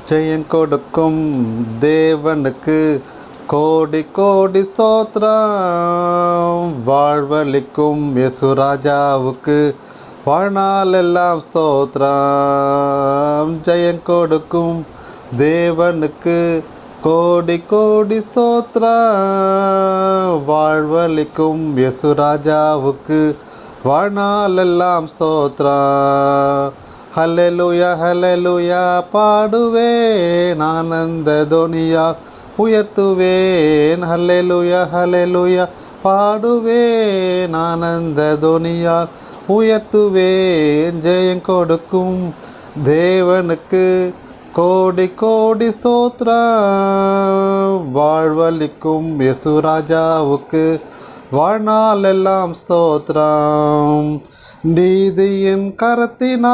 ஜெயம் கொடுக்கும் தேவனுக்கு கோடி கோடி ஸ்தோத்திரம். வாழ்வளிக்கும் யேசுராஜாவுக்கு வாழ்நாள் எல்லாம் ஸ்தோத்திரம். ஜெயம் கொடுக்கும் தேவனுக்கு கோடி கோடி ஸ்தோத்திரம். வாழ்வளிக்கும் யேசுராஜாவுக்கு வாழ்நாள் எல்லாம் ஸ்தோத்திரம். ஹல்லேலூயா ஹல்லேலூயா பாடுவேன், ஆனந்த தொனியால் உயர்த்துவேன். ஹல்லேலூயா ஹல்லேலூயா பாடுவேன், ஆனந்த தொனியால் உயர்த்துவேன். ஜெயம் கொடுக்கும் தேவனுக்கு கோடி கோடி ஸ்தோத்திரம். வாழ்வளிக்கும் யேசுராஜாவுக்கு வாழ்நாள் எல்லாம் ஸ்தோத்திரம். நீதியின் கரத்தினால்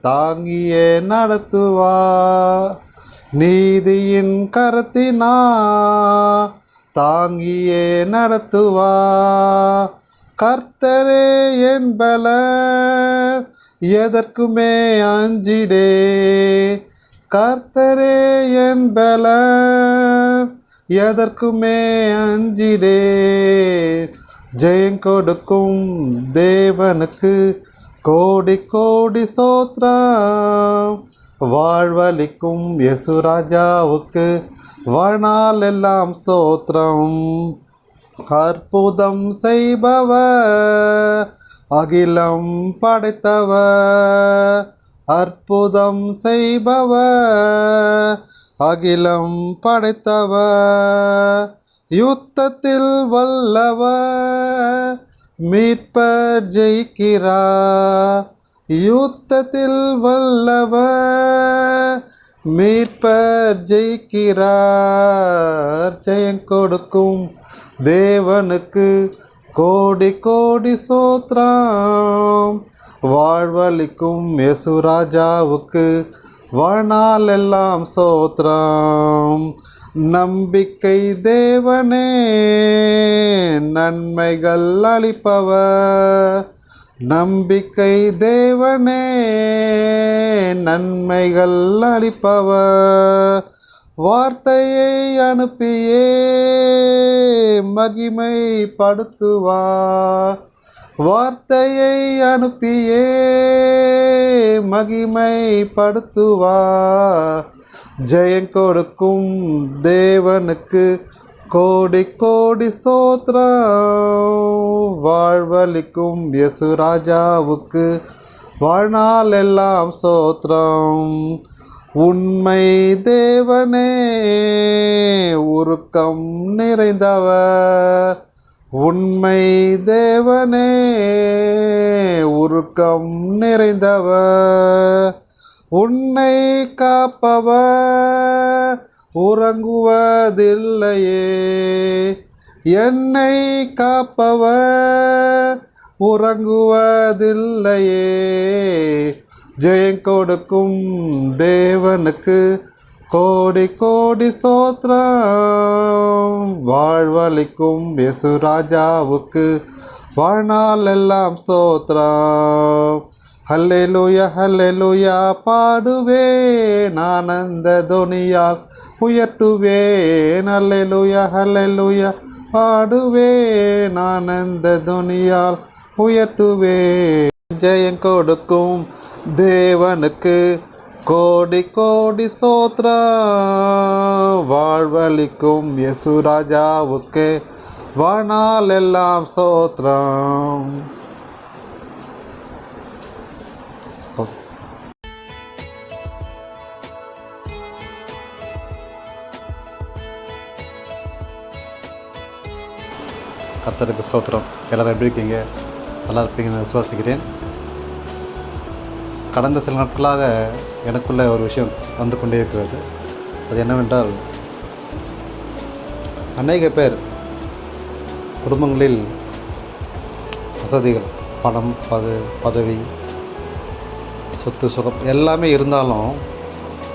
தாங்கியே நடத்துவார். நீதியின் கரத்தினால் தாங்கியே நடத்துவார். கர்த்தரே என் பலன், எதற்குமே அஞ்சிடே. கர்த்தரே என் பலன், எதற்குமே அஞ்சிடே. ஜெயம் கொடுக்கும் தேவனுக்கு கோடி கோடி ஸ்தோத்திரம். வாழ்வளிக்கும் யேசுராஜாவுக்கு வாழ்நாள் எல்லாம் ஸ்தோத்திரம். அற்புதம் செய்பவர், அகிலம் படைத்தவர். அற்புதம் செய்பவர், அகிலம் படைத்தவர். யுத்தத்தில் வல்லவர், மீட்பர் ஜெயிக்கிறார். யுத்தத்தில் வல்லவர், மீட்பர் ஜெயிக்கிறார். ஜெயம் கொடுக்கும் தேவனுக்கு கோடி கோடி ஸ்தோத்திரம். வாழ்வளிக்கும் யேசுராஜாவுக்கு வாழ்நாள் எல்லாம் ஸ்தோத்திரம். நம்பிக்கை தேவனே, நன்மைகள் அளிப்பவர். நம்பிக்கை தேவனே, நன்மைகள் அளிப்பவர். வார்த்தையை அனுப்பியே மகிமைப்படுத்துவார். வார்த்தையை அனுப்பியே மகிமைப்படுத்துவார். ஜெயம் கொடுக்கும் தேவனுக்கு கோடி கோடி ஸ்தோத்திரம். வாழ்வளிக்கும் யேசுராஜாவுக்கு வாழ்நாள் எல்லாம் ஸ்தோத்திரம். உண்மை தேவனே, உருக்கம் நிறைந்தவர். உண்மை தேவனே, உருக்கம் நிறைந்தவர். உன்னை காப்பவர் உறங்குவதில்லையே. என்னை காப்பவர் உறங்குவதில்லையே. ஜெயம் கொடுக்கும் தேவனுக்கு கோடி கோடி ஸ்தோத்திரம். வாழ்வளிக்கும் யேசுராஜாவுக்கு வாழ்நாள் எல்லாம் ஸ்தோத்திரம். ஹல்லேலூயா ஹல்லேலூயா பாடுவேன், ஆனந்த தொனியால் உயர்த்துவேன். ஹல்லேலூயா ஹல்லேலூயா பாடுவேன், ஆனந்த தொனியால் உயர்த்துவேன். ஜெயம் கொடுக்கும் தேவனுக்கு கோடி கோடி ஸ்தோத்திரம். வாழ்வளிக்கும் யேசுராஜாவுக்கு வாழ்நாள் எல்லாம் ஸ்தோத்திரம். கர்த்தருக்கு ஸ்தோத்திரம். எல்லோரும் எப்படி இருக்கீங்க? நல்லா இருப்பீங்கன்னு விசுவாசிக்கிறேன். கடந்த சில நாட்களாக எனக்குள்ள ஒரு விஷயம் வந்து கொண்டே இருக்கிறது. அது என்னவென்றால், அநேக பேர் குடும்பங்களில் வசதிகள், பணம், பதவி, சொத்து, சுகம் எல்லாமே இருந்தாலும்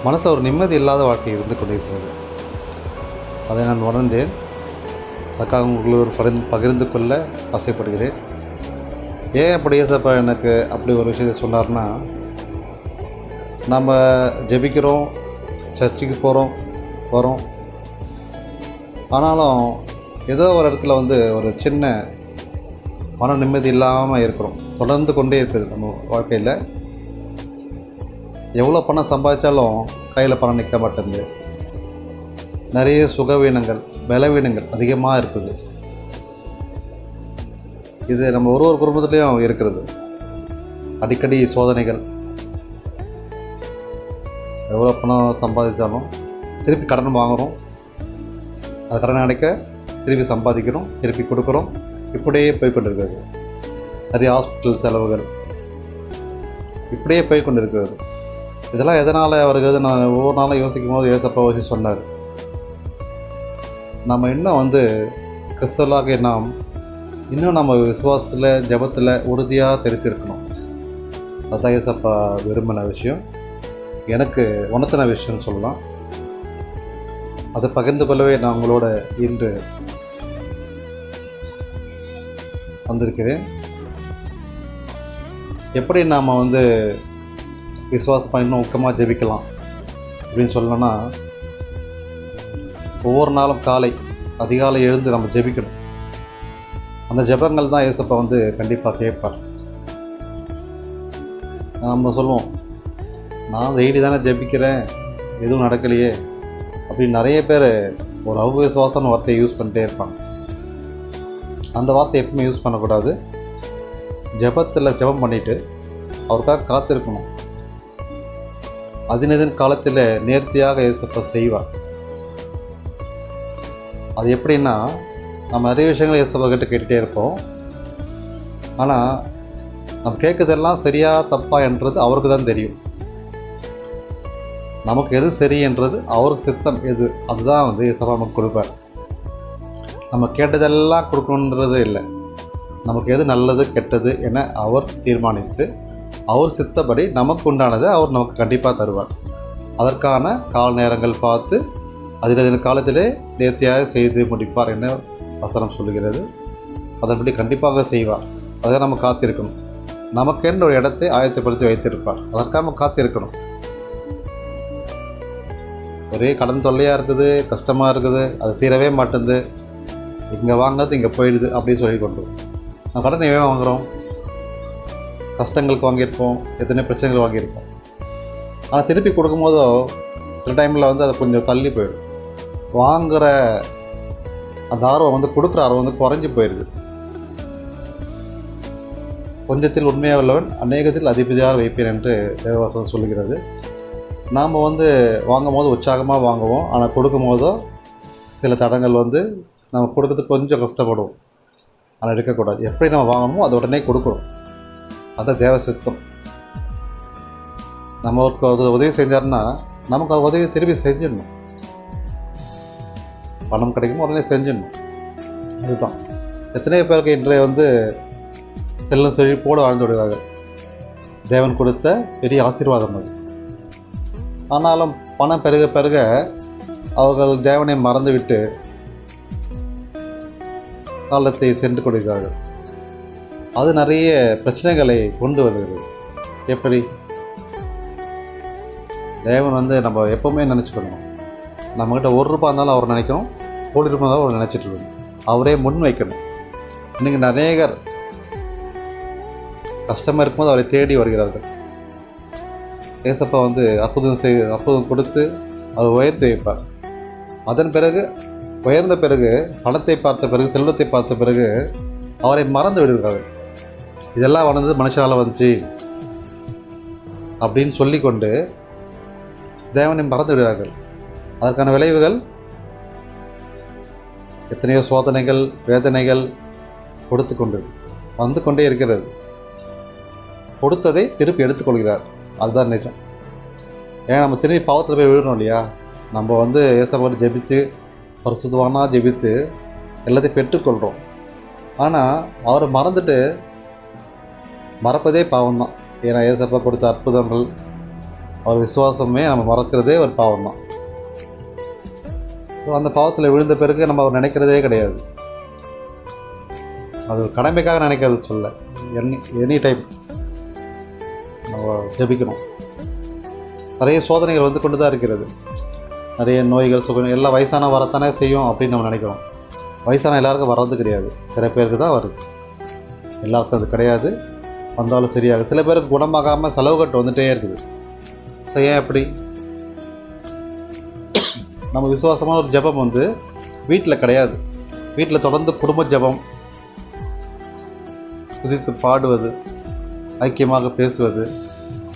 மனசில் ஒரு நிம்மதி இல்லாத வாழ்க்கை இருந்து கொண்டிருக்கிறது. அதை நான் உணர்ந்தேன். அதுக்காக உங்களோடு பகிர்ந்து கொள்ள ஆசைப்படுகிறேன். ஏன் அப்படி ஏசப்பா எனக்கு அப்படி ஒரு விஷயத்தை சொன்னார்னா, நம்ம ஜெபிக்கிறோம், சர்ச்சுக்கு போகிறோம், வரோம். ஆனாலும் ஏதோ ஒரு இடத்துல வந்து ஒரு சின்ன மன நிம்மதி இல்லாமல் இருக்கிறோம். தொடர்ந்து கொண்டே இருக்குது நம்ம வாழ்க்கையில். எவ்வளோ பணம் சம்பாதிச்சாலும் கையில் பணம் நிற்க மாட்டேங்குது. நிறைய சுகவீனங்கள், பலவீனங்கள் அதிகமாக இருக்குது. இது நம்ம ஒரு குடும்பத்துலேயும் இருக்கிறது. அடிக்கடி சோதனைகள். எவ்வளோ பணம் சம்பாதிச்சாலும் திருப்பி கடன் வாங்குகிறோம், அது கடன் அடைக்க திருப்பி சம்பாதிக்கிறோம், திருப்பி கொடுக்குறோம். இப்படியே போய்கொண்டிருக்கிறது. நிறைய ஹாஸ்பிட்டல் செலவுகள் இப்படியே போய்கொண்டிருக்கிறது. இதெல்லாம் எதனால் வருகிறது? நான் ஒவ்வொரு நாளும் யோசிக்கும் போது ஏசப்பா வச்சு சொன்னார், நம்ம இன்னும் வந்து கிறிஸ்தவர்களாக நாம் இன்னும் நம்ம விசுவாசத்தில் ஜெபத்தில் உறுதியாக தெரித்திருக்கணும். அதுதான் ஏசப்பா விரும்பின விஷயம், எனக்கு உணர்த்தின விஷயம்னு சொல்லலாம். அதை பகிர்ந்து கொள்ளவே நான் உங்களோட இன்று வந்திருக்கிறேன். எப்படி நாம் வந்து விசுவாசமாக இன்னும் ஊக்கமாக ஜெபிக்கலாம் அப்படின்னு சொல்லணும்னா, ஒவ்வொரு நாளும் காலை அதிகாலை எழுந்து நம்ம ஜெபிக்கணும். அந்த ஜெபங்கள் தான் ஏசப்பா வந்து கண்டிப்பாக கேட்பார். நம்ம சொல்லுவோம், நான் டெய்லி தானே ஜெபிக்கிறேன், எதுவும் நடக்கலையே அப்படின்னு நிறைய பேர் ஒரு அவிசுவாசமான வார்த்தையை யூஸ் பண்ணிட்டே இருப்பாங்க. அந்த வார்த்தையை எப்பவுமே யூஸ் பண்ணக்கூடாது. ஜெபத்தில் ஜெபம் பண்ணிவிட்டு அவருக்காக காத்திருக்கணும். அதினதின் காலத்தில் நேர்த்தியாக ஏசப்பா செய்வார். அது எப்படின்னா, நம்ம நிறைய விஷயங்களை ஏசப்பா கிட்ட கேட்டுகிட்டே இருப்போம். ஆனால் நம்ம கேட்குறதெல்லாம் சரியா தப்பா என்றது அவருக்கு தான் தெரியும். நமக்கு எது சரி என்றது அவருக்கு சித்தம் எது, அதுதான் வந்து ஏசப்பா நமக்கு கொடுப்பார். நம்ம கேட்டதெல்லாம் கொடுக்கணுன்றது இல்லை. நமக்கு எது நல்லது கெட்டது என அவர் தீர்மானித்து அவர் சித்தப்படி நமக்கு உண்டானதை அவர் நமக்கு கண்டிப்பாக தருவார். அதற்கான கால நேரங்கள் பார்த்து அதில் காலத்திலே நேர்த்தியாக செய்து முடிப்பார் என வசனம் சொல்லுகிறது. அதன்படி கண்டிப்பாக செய்வார். அதை நம்ம காத்திருக்கணும். நமக்கென்று ஒரு இடத்தை ஆயத்தப்படுத்தி வைத்திருப்பார். அதற்காக நம்ம காத்திருக்கணும். ஒரே கடன் தொல்லையாக இருக்குது, கஷ்டமாக இருக்குது, அது தீரவே மாட்டேங்குது, இங்கே வாங்கிறது இங்கே போயிடுது அப்படின்னு சொல்லி கொண்டு நம்ம கடன் எவ்வளோ வாங்குகிறோம்? கஷ்டங்களுக்கு வாங்கியிருப்போம், எத்தனை பிரச்சனைகள் வாங்கியிருப்போம். ஆனால் திருப்பி கொடுக்கும்போதோ சில டைமில் வந்து அது கொஞ்சம் தள்ளி போயிடும். வாங்குகிற அந்த ஆர்வம் வந்து கொடுக்குற ஆர்வம் வந்து குறைஞ்சி போயிடுது. கொஞ்சத்தில் உண்மையாக உள்ளவன் அநேகத்தில் அதிபதியாக வைப்பேன் என்று தேவவசனம் சொல்லுகிறது. நாம் வந்து வாங்கும் போது உற்சாகமாக வாங்குவோம். ஆனால் கொடுக்கும் போதோ சில தடங்கள் வந்து நம்ம கொடுக்கறதுக்கு கொஞ்சம் கஷ்டப்படுவோம். ஆனால் இருக்கக்கூடாது. எப்படி நம்ம வாங்கணுமோ அதை உடனே கொடுக்கணும். அதுதான் தேவ சித்தம். நம்ம ஒரு உதவி செஞ்சாருன்னா நமக்கு அது உதவி திருப்பி செஞ்சிடணும். பணம் கிடைக்கும் உடனே செஞ்சிடணும். அதுதான் எத்தனை பேருக்கு இன்றைய வந்து செல்லும் செழிப்போடு வாழ்ந்து விடுகிறார்கள். தேவன் கொடுத்த பெரிய ஆசீர்வாதம் அது. ஆனாலும் பணம் பெருக பெருக அவர்கள் தேவனை மறந்துவிட்டு காலத்தை சென்று கொடுக்கிறார்கள். அது நிறைய பிரச்சனைகளை கொண்டு வருகிறது. எப்படி? தேவன் வந்து நம்ம எப்போவுமே நினச்சிக்கணும். நம்மக்கிட்ட ₹1 இருந்தாலும் அவர் நினைக்கணும், ₹1,00,000 இருந்தாலும் அவர் நினச்சிட்டு இருக்கணும். அவரே முன் வைக்கணும். இன்றைக்கி அநேகர் கஷ்டமாக இருக்கும்போது அவரை தேடி வருகிறார்கள். ஏசப்பா வந்து அற்புதம் கொடுத்து அவர் உயர்த்தி வைப்பார். அதன் பிறகு உயர்ந்த பிறகு பணத்தை பார்த்த பிறகு செல்வத்தை பார்த்த பிறகு அவரை மறந்து விடுகிறார்கள். இதெல்லாம் வளர்ந்தது மனுஷனால் வந்துச்சு அப்படின்னு சொல்லிக்கொண்டு தேவனை மறந்து விடுகிறார்கள். அதற்கான விளைவுகள் எத்தனையோ சோதனைகள், வேதனைகள் கொடுத்து வந்து கொண்டே இருக்கிறது. கொடுத்ததை திருப்பி எடுத்துக்கொள்கிறார். அதுதான் நிஜம். ஏன்னா நம்ம திரும்பி பாவத்தில் போய் விழுறோம் இல்லையா? நம்ம வந்து ஏசப்பாடு ஜெபித்து பரிசுத்தவானா ஜெபித்து எல்லாத்தையும் பெற்றுக்கொள்கிறோம். ஆனால் அவரை மறந்துட்டு மறப்பதே பாவம்தான். ஏன்னா ஏசப்பா கொடுத்த அற்புதங்கள், அவர் விசுவாசமே நம்ம மறக்கிறதே ஒரு பாவம்தான். அந்த பாவத்தில் விழுந்த பிறகு நம்ம அவர் நினைக்கிறதே கிடையாது. அது ஒரு கடமைக்காக நினைக்கிறது சொல்ல, எனி டைம் நம்ம ஜெபிக்கணும். நிறைய சோதனைகள் வந்து கொண்டு தான் இருக்கிறது. நிறைய நோய்கள் சுகம் எல்லாம் வயசான வரத்தானே செய்யும் அப்படின்னு நம்ம நினைக்கிறோம். வயசான எல்லாருக்கும் வர்றது கிடையாது, சில பேருக்கு தான் வருது. எல்லாருக்கும் அது கிடையாது. வந்தாலும் சரியாக சில பேருக்கு குணமாகாமல் செலவு கட்டு வந்துகிட்டே இருக்குது. ஸோ ஏன் எப்படி? நம்ம விசுவாசமான ஒரு ஜெபம் வந்து வீட்டில் கிடையாது. வீட்டில் தொடர்ந்து குடும்ப ஜெபம், துதித்து பாடுவது, ஐக்கியமாக பேசுவது,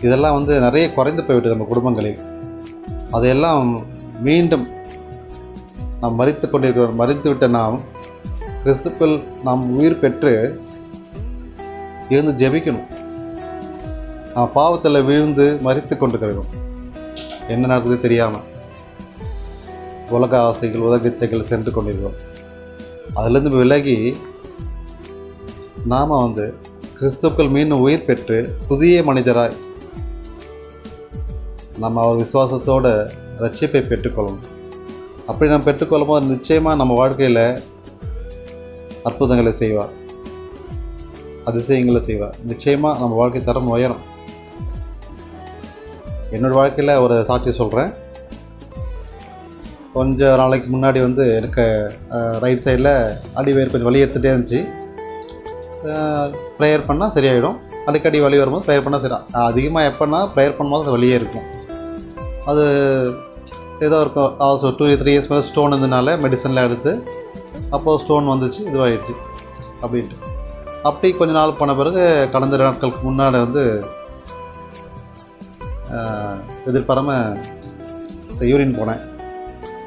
இதெல்லாம் வந்து நிறைய குறைந்து போய்விட்டது நம்ம குடும்பங்களில். அதையெல்லாம் மீண்டும் நாம் மரித்துவிட்ட நாம் கிறிஸ்துவில் நாம் உயிர் பெற்று இருந்து ஜெபிக்கணும். நாம் பாவத்தில் விழுந்து மரித்து கொண்டு கிடக்கும், என்ன நடக்குது தெரியாமல் உலக ஆசைகள் உலகத்தைகள் சென்று கொண்டிருக்கிறோம். அதிலிருந்து விலகி நாம் வந்து கிறிஸ்துக்கள் மீண்டும் உயிர் பெற்று புதிய மனிதராய் நம்ம அவர் விசுவாசத்தோடு ரட்சிப்பை பெற்றுக்கொள்ளணும். அப்படி நம்ம பெற்றுக்கொள்ளும் போது நிச்சயமாக நம்ம வாழ்க்கையில் அற்புதங்களை செய்வார், அதிசயங்களை செய்வார். நிச்சயமாக நம்ம வாழ்க்கை தரம் உயரும். என்னோடய வாழ்க்கையில் ஒரு சாட்சி சொல்கிறேன். கொஞ்சம் நாளைக்கு முன்னாடி வந்து எனக்கு ரைட் சைடில் அடிவயிறு கொஞ்சம் வலி எடுத்துகிட்டே இருந்துச்சு. ப்ரேயர் பண்ணால் சரியாயிடும். அடிக்கடி வலி வரும்போது ப்ரேயர் பண்ணால் சரி. அதிகமாக எப்போன்னா ப்ரேயர் பண்ணும்போது அது வலியே இருக்கும். அது ஏதோ இருக்கும். 2-3 இயர்ஸ் மேலே ஸ்டோன் இருந்ததுனால மெடிசனில் எடுத்து அப்போது ஸ்டோன் வந்துச்சு, இதுவாகிடுச்சு அப்படின்ட்டு. அப்படி கொஞ்ச நாள் போன பிறகு கடந்த 2 நாட்களுக்கு முன்னாடி வந்து எதிர்பாராமல் யூரின் போனேன்.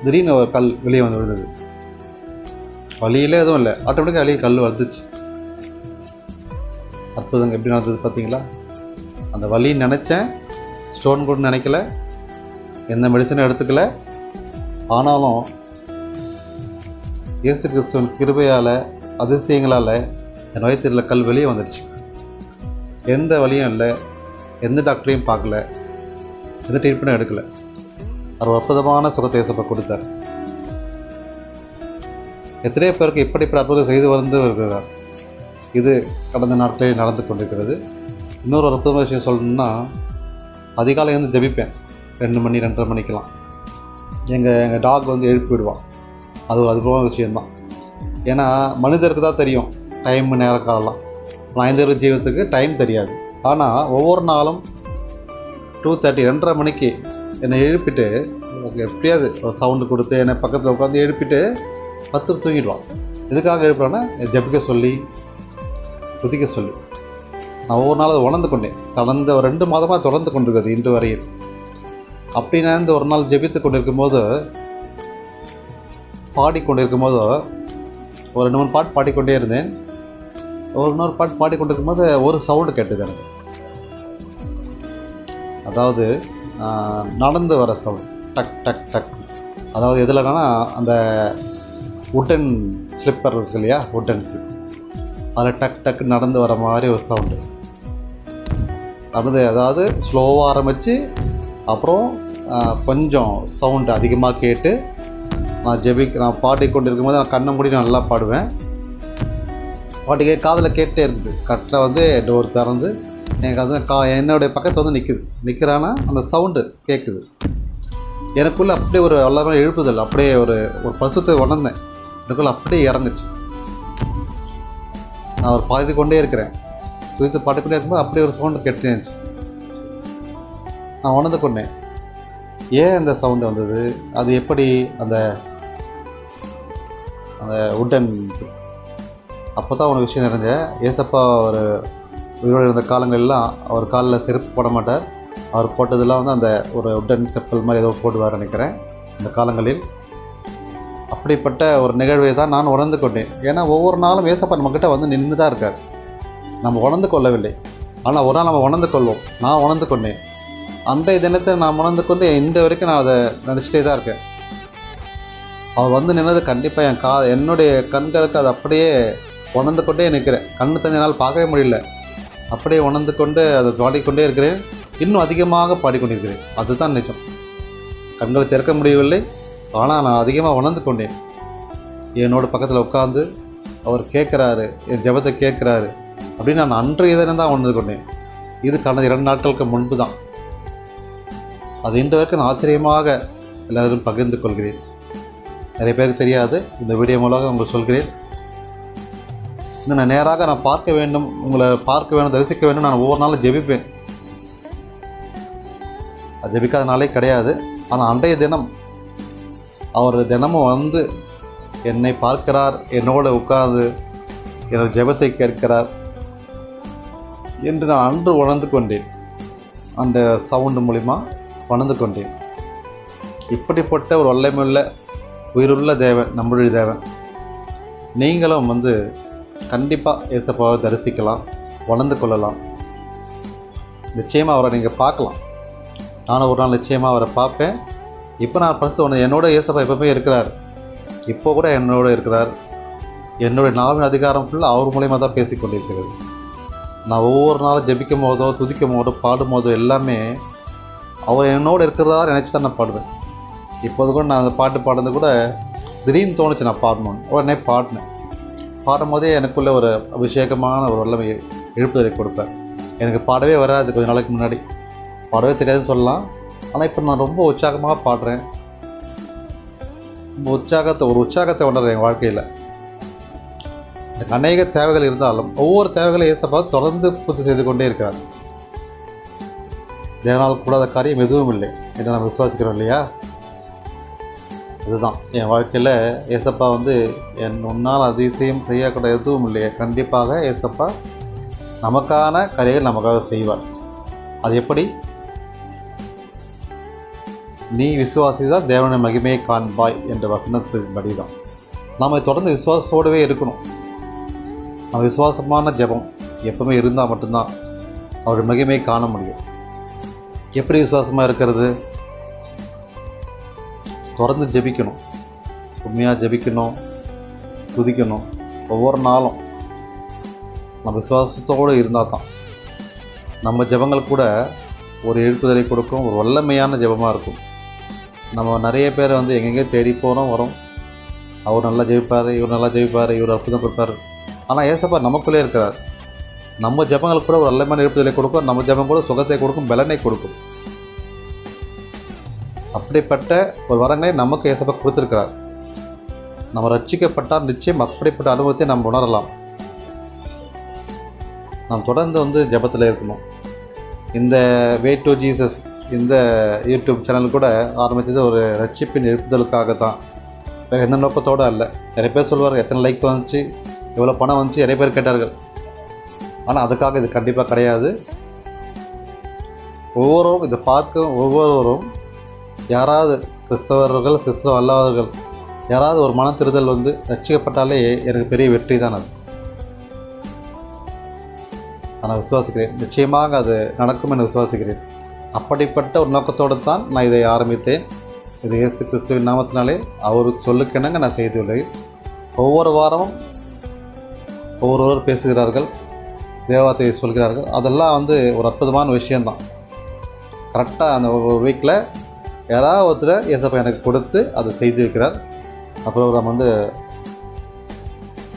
திடீர்னு ஒரு கல் வெளியே வந்து விழுந்தது. வலியிலே எதுவும் இல்லை, ஆட்டோமேட்டிக்காக வெளியே கல் வந்துச்சு. அற்புதங்க எப்படி நடந்தது பார்த்தீங்களா? அந்த வலின்னு நினச்சேன், ஸ்டோன் கூட நினைக்கல, எந்த மெடிசனும் எடுத்துக்கல. ஆனாலும் இயேசு கிறிஸ்துவின் கிருபையால் அதிசயங்களால் என் வயிற்றில் கல் வெளியே வந்துடுச்சு. எந்த வலியும் இல்லை, எந்த டாக்டரையும் பார்க்கல, எந்த ட்ரீட்மெண்ட்டும் எடுக்கலை. அவர் அற்புதமான சுகத்தை இயேசப்பா கொடுத்தார். எத்தனையோ பேருக்கு இப்படி அற்புதம் செய்து வந்து வருகிறார். இது கடந்த நாட்களில் நடந்து கொண்டிருக்கிறது. இன்னொரு அற்புதமான விஷயம் சொல்லணும்னா, அதிகாலை வந்து ஜெபிப்பேன் 2 மணி 2:30 மணிக்கெலாம். எங்கள் டாக் வந்து எழுப்பி விடுவான். அது ஒரு அற்புதமான விஷயந்தான். ஏன்னா மனிதருக்கு தான் தெரியும் டைம் நேர காலலாம். மனிதர் ஜீவத்துக்கு டைம் தெரியாது. ஆனால் ஒவ்வொரு நாளும் 2:30 2:30 மணிக்கு என்னை எழுப்பிட்டு எப்படியாவது ஒரு சவுண்டு கொடுத்து என்னை பக்கத்தில் உட்காந்து எழுப்பிட்டு 10 தூங்கிடுவான். எதுக்காக எழுப்புறேன்னா ஜெபிக்க சொல்லி, துதிக்க சொல்லி. நான் ஒவ்வொரு நாள் அதை உணர்ந்து கொண்டேன். கடந்த 2 மாதமாக தொடர்ந்து கொண்டிருக்கிறது இன்று வரையில். அப்படி நான் ஒரு நாள் ஜெபித்து கொண்டிருக்கும்போது, பாடிக்கொண்டிருக்கும்போது ஒரு 2-3 பாட்டு பாடிக்கொண்டே இருந்தேன். இன்னொரு பாட்டு பாடிக்கொண்டிருக்கும்போது ஒரு சவுண்டு கேட்டது எனக்கு. அதாவது நடந்து வர சவுண்ட், டக் டக் டக். அதாவது எதுலனா அந்த உட்டன் ஸ்லிப்பர் இருக்கு இல்லையா, உட்டன் ஸ்லிப், அதில் டக் டக் நடந்து வர மாதிரி ஒரு சவுண்டு நடந்து. அதாவது ஸ்லோவாக ஆரம்பித்து அப்புறம் கொஞ்சம் சவுண்டு அதிகமாக கேட்டு நான் பாடிக்கொண்டிருக்கும் போது நான் கண்ணை மூடி நல்லா பாடுவேன். பாட்டு காதில் கேட்டே இருக்குது. கரெக்டாக வந்து டோர் திறந்து எனக்கு அது என்னுடைய பக்கத்தில் வந்து நிற்கிறான்னா அந்த சவுண்டு கேட்குது. எனக்குள்ளே அப்படியே ஒரு எல்லாமே எழுப்புதல், அப்படியே ஒரு பரிசுத்தை உணர்ந்தேன். எனக்குள்ளே அப்படியே இறங்குச்சு. நான் ஒரு பாடிக்கொண்டே இருக்கிறேன், துதித்து பாடிக்கொண்டே இருக்கும்போது அப்படியே ஒரு சவுண்டு கேட்டுட்டே இருந்துச்சு. நான் உணர்ந்து கொண்டேன் ஏன் அந்த சவுண்டு வந்தது, அது எப்படி அந்த அந்த உட்டன். அப்போ தான் ஒரு விஷயம் நிறைஞ்ச ஏசப்பா ஒரு உயிரோடு இருந்த காலங்களெல்லாம் அவர் காலில் செருப்பு போட மாட்டார். அவர் போட்டதெல்லாம் வந்து அந்த ஒரு உட்டன் செப்பல் மாதிரி ஏதோ போடுவார் நினைக்கிறேன் அந்த காலங்களில். அப்படிப்பட்ட ஒரு நிகழ்வை தான் நான் உணர்ந்து கொண்டேன். ஏன்னா ஒவ்வொரு நாளும் ஏசப்பா நம்மக்கிட்ட வந்து நின்று தான் இருக்கார். நம்ம உணர்ந்து கொள்ளவில்லை, ஆனால் ஒரு நாள் நம்ம உணர்ந்து கொள்வோம். நான் உணர்ந்து கொண்டேன். அன்றைய தினத்தை நான் உணர்ந்து கொண்டு இந்த வரைக்கும் நான் அதை நினச்சிட்டே தான் இருக்கேன். அவர் வந்து நின்னது கண்டிப்பாக என்னுடைய கண்களுக்கு அது அப்படியே உணர்ந்து கொண்டே நிற்கிறேன். கண்ணு தஞ்ச நாள் பார்க்கவே முடியல. அப்படியே உணர்ந்து கொண்டு அதை பாடிக்கொண்டே இருக்கிறேன். இன்னும் அதிகமாக பாடிக்கொண்டிருக்கிறேன். அதுதான் நிஜம். கண்களை திறக்க முடியவில்லை, ஆனால் நான் அதிகமாக உணர்ந்து கொண்டேன். என்னோட பக்கத்தில் உட்காந்து அவர் கேட்குறாரு, என் ஜெபத்தை கேட்குறாரு அப்படின்னு நான் அன்றைய தினம் தான் உணர்ந்து கொண்டேன். இது கடந்த 2 நாட்களுக்கு முன்பு தான். அது இன்று வரைக்கும் நான் ஆச்சரியமாக எல்லோரும் பகிர்ந்து கொள்கிறேன். நிறைய பேருக்கு தெரியாது, இந்த வீடியோ மூலமாக உங்களுக்கு சொல்கிறேன். இன்னும் நான் நேராக நான் பார்க்க வேண்டும், உங்களை பார்க்க வேண்டும், தரிசிக்க வேண்டும். நான் ஒவ்வொரு நாளும் ஜெபிப்பேன். அது ஜெபிக்காத நாளே கிடையாது. ஆனால் அன்றைய தினம் அவர் தினமும் வந்து என்னை பார்க்கிறார், என்னோடு உட்கார்ந்து என்னோட ஜெபத்தை கேட்கிறார் என்று நான் அன்று உணர்ந்து கொண்டேன். அந்த சவுண்டு மூலிமா உணர்ந்து கொண்டேன். இப்படிப்பட்ட ஒரு வல்லமையுள்ள உயிருள்ள தேவன் நம்முடைய தேவன். நீங்களும் வந்து கண்டிப்பாக ஏசப்பாவை தரிசிக்கலாம், உணர்ந்து கொள்ளலாம். நிச்சயமாக அவரை நீங்கள் பார்க்கலாம். நானும் ஒரு நாள் நிச்சயமாக அவரை பார்ப்பேன். இப்போ நான் ஃபஸ்ட்டு ஒன்று, என்னோட ஏசப்பா எப்பவுமே இருக்கிறார். இப்போ கூட என்னோட இருக்கிறார். என்னுடைய நாவின் அதிகாரம் ஃபுல்லாக அவர் மூலயமா தான் பேசி கொண்டிருக்கிறது. நான் ஒவ்வொரு நாளும் ஜெபிக்கும் போதோ, துதிக்கும் போதோ, பாடும் போதோ எல்லாமே அவர் என்னோடு இருக்கிறதா நினச்சி தான் நான் பாடுவேன். இப்போது கூட நான் அந்த பாட்டு பாடுறது கூட திடீர்னு தோணுச்சு நான் பாடணும்னு. உடனே பாடினேன். பாடும்போதே எனக்குள்ளே ஒரு அபிஷேகமான ஒரு வல்லமை எழுப்புதலை கொடுப்பேன். எனக்கு பாடவே வராது, கொஞ்சம் நாளைக்கு முன்னாடி பாடவே தெரியாதுன்னு சொல்லலாம். ஆனால் இப்போ நான் ரொம்ப உற்சாகமாக பாடுறேன். ஒரு உற்சாகத்தை உணர்றேன் என் வாழ்க்கையில். எனக்கு அநேக தேவைகள் இருந்தாலும் ஒவ்வொரு தேவைகளை ஏசப்பா தொடர்ந்து பூர்த்தி செய்து கொண்டே இருக்கிறார். தேவனால் கூடாத காரியம் எதுவும் இல்லை என்று நம்ம விசுவாசிக்கிறோம் இல்லையா? அதுதான் என் வாழ்க்கையில் ஏசப்பா வந்து உன்னால் அதிசயம் செய்யக்கூட எதுவும் இல்லையே. கண்டிப்பாக ஏசப்பா நமக்கான காரியங்கள் நமக்காக செய்வார். அது எப்படி? நீ விசுவாசிதான் தேவனுடைய மகிமையை காண்பாய் என்ற வசனத்தின்படி தான் நாம் தொடர்ந்து விசுவாசத்தோடவே இருக்கணும். நம்ம விசுவாசமான ஜெபம் எப்பவுமே இருந்தால் மட்டும்தான் அவருடைய மகிமையை காண முடியும். எப்படி விசுவாசமாக இருக்கிறது? தொடர்ந்து ஜெபிக்கணும், உண்மையாக ஜெபிக்கணும், துதிக்கணும். ஒவ்வொரு நாளும் நம்ம விசுவாசத்தோடு இருந்தால் தான் நம்ம ஜெபங்கள் கூட ஒரு எழுப்புதலை கொடுக்கும், ஒரு வல்லமையான ஜெபமாக இருக்கும். நம்ம நிறைய பேரை வந்து எங்கெங்கே தேடி போகிறோம் வரோம். அவர் நல்லா ஜெயிப்பார், இவர் நல்லா ஜெயிப்பார், இவர் அற்புதம் கொடுப்பார். ஆனால் ஏசப்பா நமக்குள்ளே இருக்கிறார். நம்ம ஜெபங்களுக்கு கூட ஒரு வல்லமையான எழுப்புதலை கொடுக்கும், நம்ம ஜெபம் கூட சுகத்தை கொடுக்கும், பலனை கொடுக்கும். அப்படிப்பட்ட ஒரு வரங்களை நமக்கு ஏசப்பா கொடுத்துருக்கிறார். நம்ம ரட்சிக்கப்பட்டால் நிச்சயம் அப்படிப்பட்ட அனுபவத்தை நம்ம உணரலாம். நாம் தொடர்ந்து வந்து ஜெபத்தில் இருக்கணும். இந்த வே டு ஜீசஸ் இந்த யூடியூப் சேனல் கூட ஆரம்பித்தது ஒரு ரட்சிப்பின் எழுப்புதலுக்காக தான், வேறு எந்த நோக்கத்தோடு இல்லை. நிறைய பேர் சொல்லுவார், எத்தனை லைக் வந்துச்சு, எவ்வளோ பணம் வந்துச்சு, நிறைய பேர் கேட்டார்கள். ஆனால் அதுக்காக இது கண்டிப்பாக கிடையாது. ஒவ்வொருவரும் இதை பார்க்கும் ஒவ்வொருவரும் யாராவது கிறிஸ்தவர்கள், கிறிஸ்தவ அல்லாதவர்கள் யாராவது ஒரு மன திருதல் வந்து ரட்சிக்கப்பட்டாலே எனக்கு பெரிய வெற்றி தான். அது நான் விசுவாசிக்கிறேன். நிச்சயமாக அது நடக்கும் என்று விசுவாசிக்கிறேன். அப்படிப்பட்ட ஒரு நோக்கத்தோடு தான் நான் இதை ஆரம்பித்தேன். இது இயேசு கிறிஸ்துவின் நாமத்தினாலே அவருக்கு சொல்லுக்கெனங்க நான் செய்துள்ளேன். ஒவ்வொரு வாரமும் ஒவ்வொருவர் பேசுகிறார்கள், தேவாத்தை சொல்கிறார்கள். அதெல்லாம் வந்து ஒரு அற்புதமான விஷயந்தான். கரெக்டாக அந்த ஒரு வீக்கில் யாராவது ஒருத்தர் ஏசப்பா எனக்கு கொடுத்து அதை செய்து வைக்கிறார். ப்ரோக்ராம் வந்து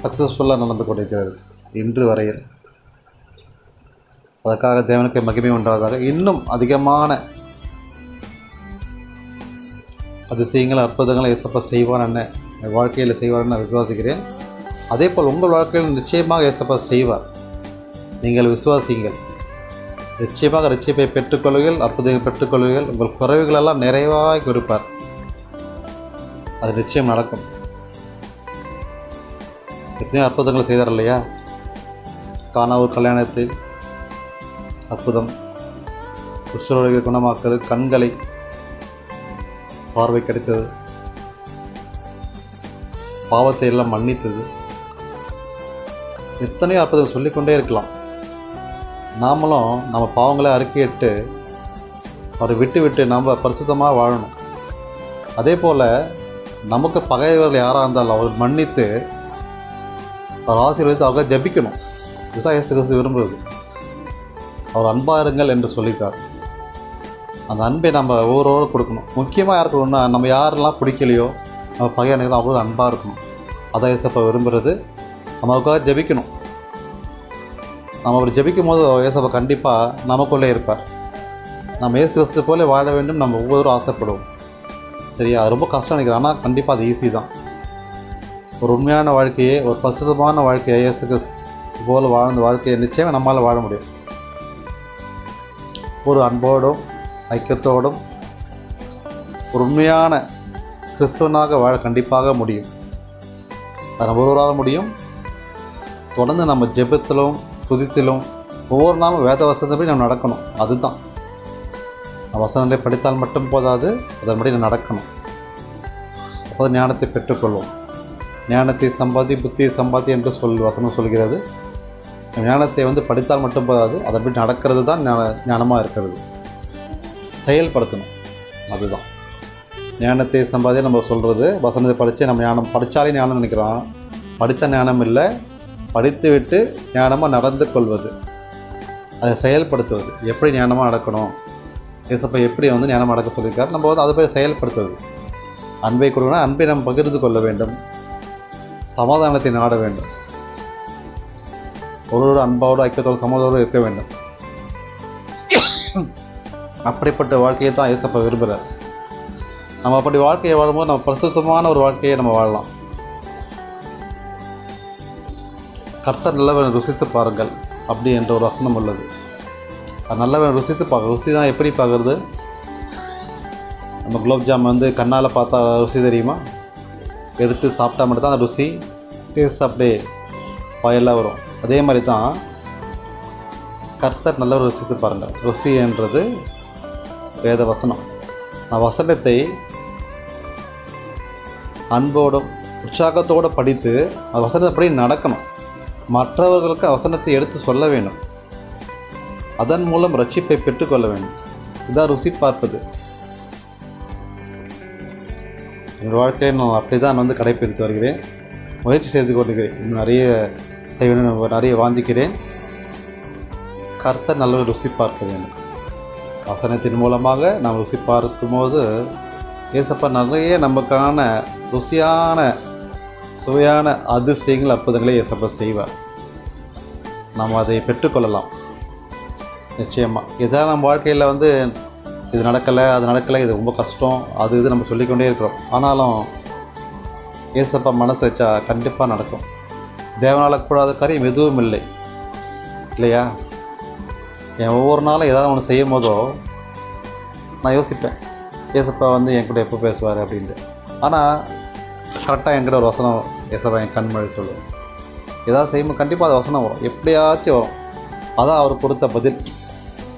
சக்ஸஸ்ஃபுல்லாக நடந்து கொண்டிருக்கிறது இன்று வரையில். அதற்காக தேவனுக்கு மகிமை உண்டாவதாக. இன்னும் அதிகமான அதிசயங்கள், அற்புதங்களை ஏசப்பா செய்வார் என்ன என் வாழ்க்கையில் செய்வார்னு நான் விசுவாசிக்கிறேன். அதே போல் உங்கள் வாழ்க்கையில் நிச்சயமாக ஏசப்பா செய்வார். நீங்கள் விசுவாசிங்கள். நிச்சயமாக ரட்சிப்பை பெற்றுக்கொள்ளுங்கள், அற்புதங்கள் பெற்றுக்கொள்ளுங்கள். உங்கள் குறைவுகளெல்லாம் நிறைவாக கொடுப்பார். அது நிச்சயம் நடக்கும். எத்தனையோ அற்புதங்களை செய்தார் இல்லையா? கானாவூர் கல்யாணத்தில் அற்புதம், குஷ்டரோகிகளை குணமாக்கல், கண்களை பார்வை கிடைத்தது, பாவத்தை எல்லாம் மன்னித்தது. எத்தனையோ அற்புதம் சொல்லிக்கொண்டே இருக்கலாம். நாமளும் நம்ம பாவங்களை அறிக்கையிட்டு அவரை விட்டு நம்ம பரிசுத்தமாக வாழணும். அதே போல் நமக்கு பகைவர்கள் யாராக இருந்தாலும் அவர் மன்னித்து அவர் ஆசீர்வதித்து அவங்க ஜபிக்கணும். இதுதான் இயேசு கிறிஸ்து விரும்புகிறது. அவர் அன்பாக இருங்கள் என்று சொல்லியிருக்கார். அந்த அன்பை நம்ம ஒவ்வொருவரும் கொடுக்கணும். முக்கியமாக யாருக்கு ஒன்றா நம்ம யாரெல்லாம் பிடிக்கலையோ நம்ம பகையாளிகள் அவங்களும் அன்பாக இருக்கணும். அதான் ஏசப்பா விரும்புகிறது. நம்ம அவருக்காக ஜபிக்கணும். நம்ம அப்படி ஜபிக்கும் போது ஏசப்பா கண்டிப்பாக நமக்குள்ளே இருப்பார். நம்ம இயேசு கிறிஸ்து போல வாழ வேண்டும் நம்ம ஒவ்வொருவரும் ஆசைப்படுவோம். சரியா? அது ரொம்ப கஷ்டம் நினைக்கிறேன். ஆனால் கண்டிப்பாக அது ஈஸி தான். ஒரு உண்மையான வாழ்க்கையை, ஒரு பரிசுத்தமான வாழ்க்கையை, இயேசு கிறிஸ்து போல் வாழ்ந்த வாழ்க்கையை நிச்சயம் நம்மளால் வாழ முடியும். ஒரு அன்போடும் ஐக்கியத்தோடும் ஒரு உண்மையான கிறிஸ்துவனாக வாழ கண்டிப்பாக முடியும். அது நம்ம ஒருவரால் முடியும். தொடர்ந்து நம்ம ஜெபத்திலும் துதித்திலும் ஒவ்வொரு நாளும் வேத வசனப்படி நம்ம நடக்கணும். அதுதான் வசனங்களை படித்தால் மட்டும் போதாது, அதன்படி நடக்கணும். அப்போது ஞானத்தை பெற்றுக்கொள்வோம். ஞானத்தை சம்பாதி புத்தியை சம்பாதி என்று வசனம் சொல்கிறது. ஞானத்தை படித்தால் மட்டும் போதாது, அதன்படி நடக்கிறது தான் ஞானமாக இருக்கிறது. செயல்படுத்தணும். அதுதான் ஞானத்தை சம்பாதி நம்ம சொல்கிறது. வசனத்தை படித்து நம்ம ஞானம் படித்தாலே ஞானம் நினைக்கிறோம். படித்த ஞானம் இல்லை, படித்து விட்டு ஞானமாக நடந்து கொள்வது, அதை செயல்படுத்துவது. எப்படி ஞானமாக நடக்கணும், ஏசப்பா எப்படி ஞானமாக நடக்க சொல்லியிருக்காரு, நம்ம அதை போய் செயல்படுத்துவது. அன்பை கொடுக்கணும், அன்பை நம்ம பகிர்ந்து கொள்ள வேண்டும், சமாதானத்தை நாட வேண்டும், ஒரு அன்போடு ஐக்கியத்தோடு சமாதானத்தோடு இருக்க வேண்டும். அப்படிப்பட்ட வாழ்க்கையை தான் ஏசப்பா விரும்புகிறார். நம்ம அப்படி வாழ்க்கையை வாழும்போது நம்ம பரிசுத்தமான ஒரு வாழ்க்கையை நம்ம வாழலாம். கர்த்தர் நல்லவன் ருசித்து பாருங்கள் அப்படி என்ற ஒரு வசனம் உள்ளது. அது நல்லவன் ருசித்து பார்க்க. ருசி தான் எப்படி பார்க்குறது? நம்ம குலோப்ஜாம் கண்ணால் பார்த்தா ருசி தெரியுமா? எடுத்து சாப்பிட்டா மட்டும் தான் அந்த ருசி டேஸ்ட் அப்படியே வாயெல்லாம் வரும். அதே மாதிரி தான் கர்த்தர் நல்லவர் ருசித்து பாருங்கள். ருசி என்றது வேத வசனம். நான் வசனத்தை அன்போடும் உற்சாகத்தோடு படித்து அந்த வசனத்தை அப்படி நடக்கணும். மற்றவர்களுக்கு வசனத்தை எடுத்து சொல்ல வேண்டும். அதன் மூலம் ரட்சிப்பை பெற்றுக்கொள்ள வேண்டும். இதான் ருசி பார்ப்பது. எங்கள் வாழ்க்கையை நான் அப்படி தான் கடைப்பிடித்து வருகிறேன், முயற்சி செய்து கொண்டிருக்கிறேன். இன்னும் நிறைய செய்வேன், நிறைய வாஞ்சிக்கிறேன். கர்த்தர் நல்ல ருசி பார்க்க வேண்டும். வசனத்தின் மூலமாக நாம் ருசி பார்க்கும்போது ஏசப்பா நிறைய நமக்கான ருசியான சுவையான அதிசயங்கள் அற்புதங்களை ஏசப்பா செய்வார். நாம் அதை பெற்றுக்கொள்ளலாம். நிச்சயமாக இதெல்லாம் நம்ம வாழ்க்கையில் இது நடக்கலை, அது நடக்கலை, இது ரொம்ப கஷ்டம், இது நம்ம சொல்லிக்கொண்டே இருக்கிறோம். ஆனாலும் ஏசப்பா மனசு வச்சா கண்டிப்பாக நடக்கும். தேவனால் கூடாத காரியம் எதுவும் இல்லை, இல்லையா? என் ஒவ்வொரு நாளும் ஏதாவது ஒன்று செய்யும் போதோ நான் யோசிப்பேன், ஏசப்பா என் கூட எப்போ பேசுவார் அப்படின்ட்டு. ஆனால் கரெக்டாக என்கிட்ட ஒரு வசனம் ஏசப்பா என் கண்மொழி சொல்லுவேன். ஏதாவது செய்யும்போது கண்டிப்பாக அது வசனம் வரும், எப்படியாச்சும் வரும். அதான் அவர் கொடுத்த பதில்.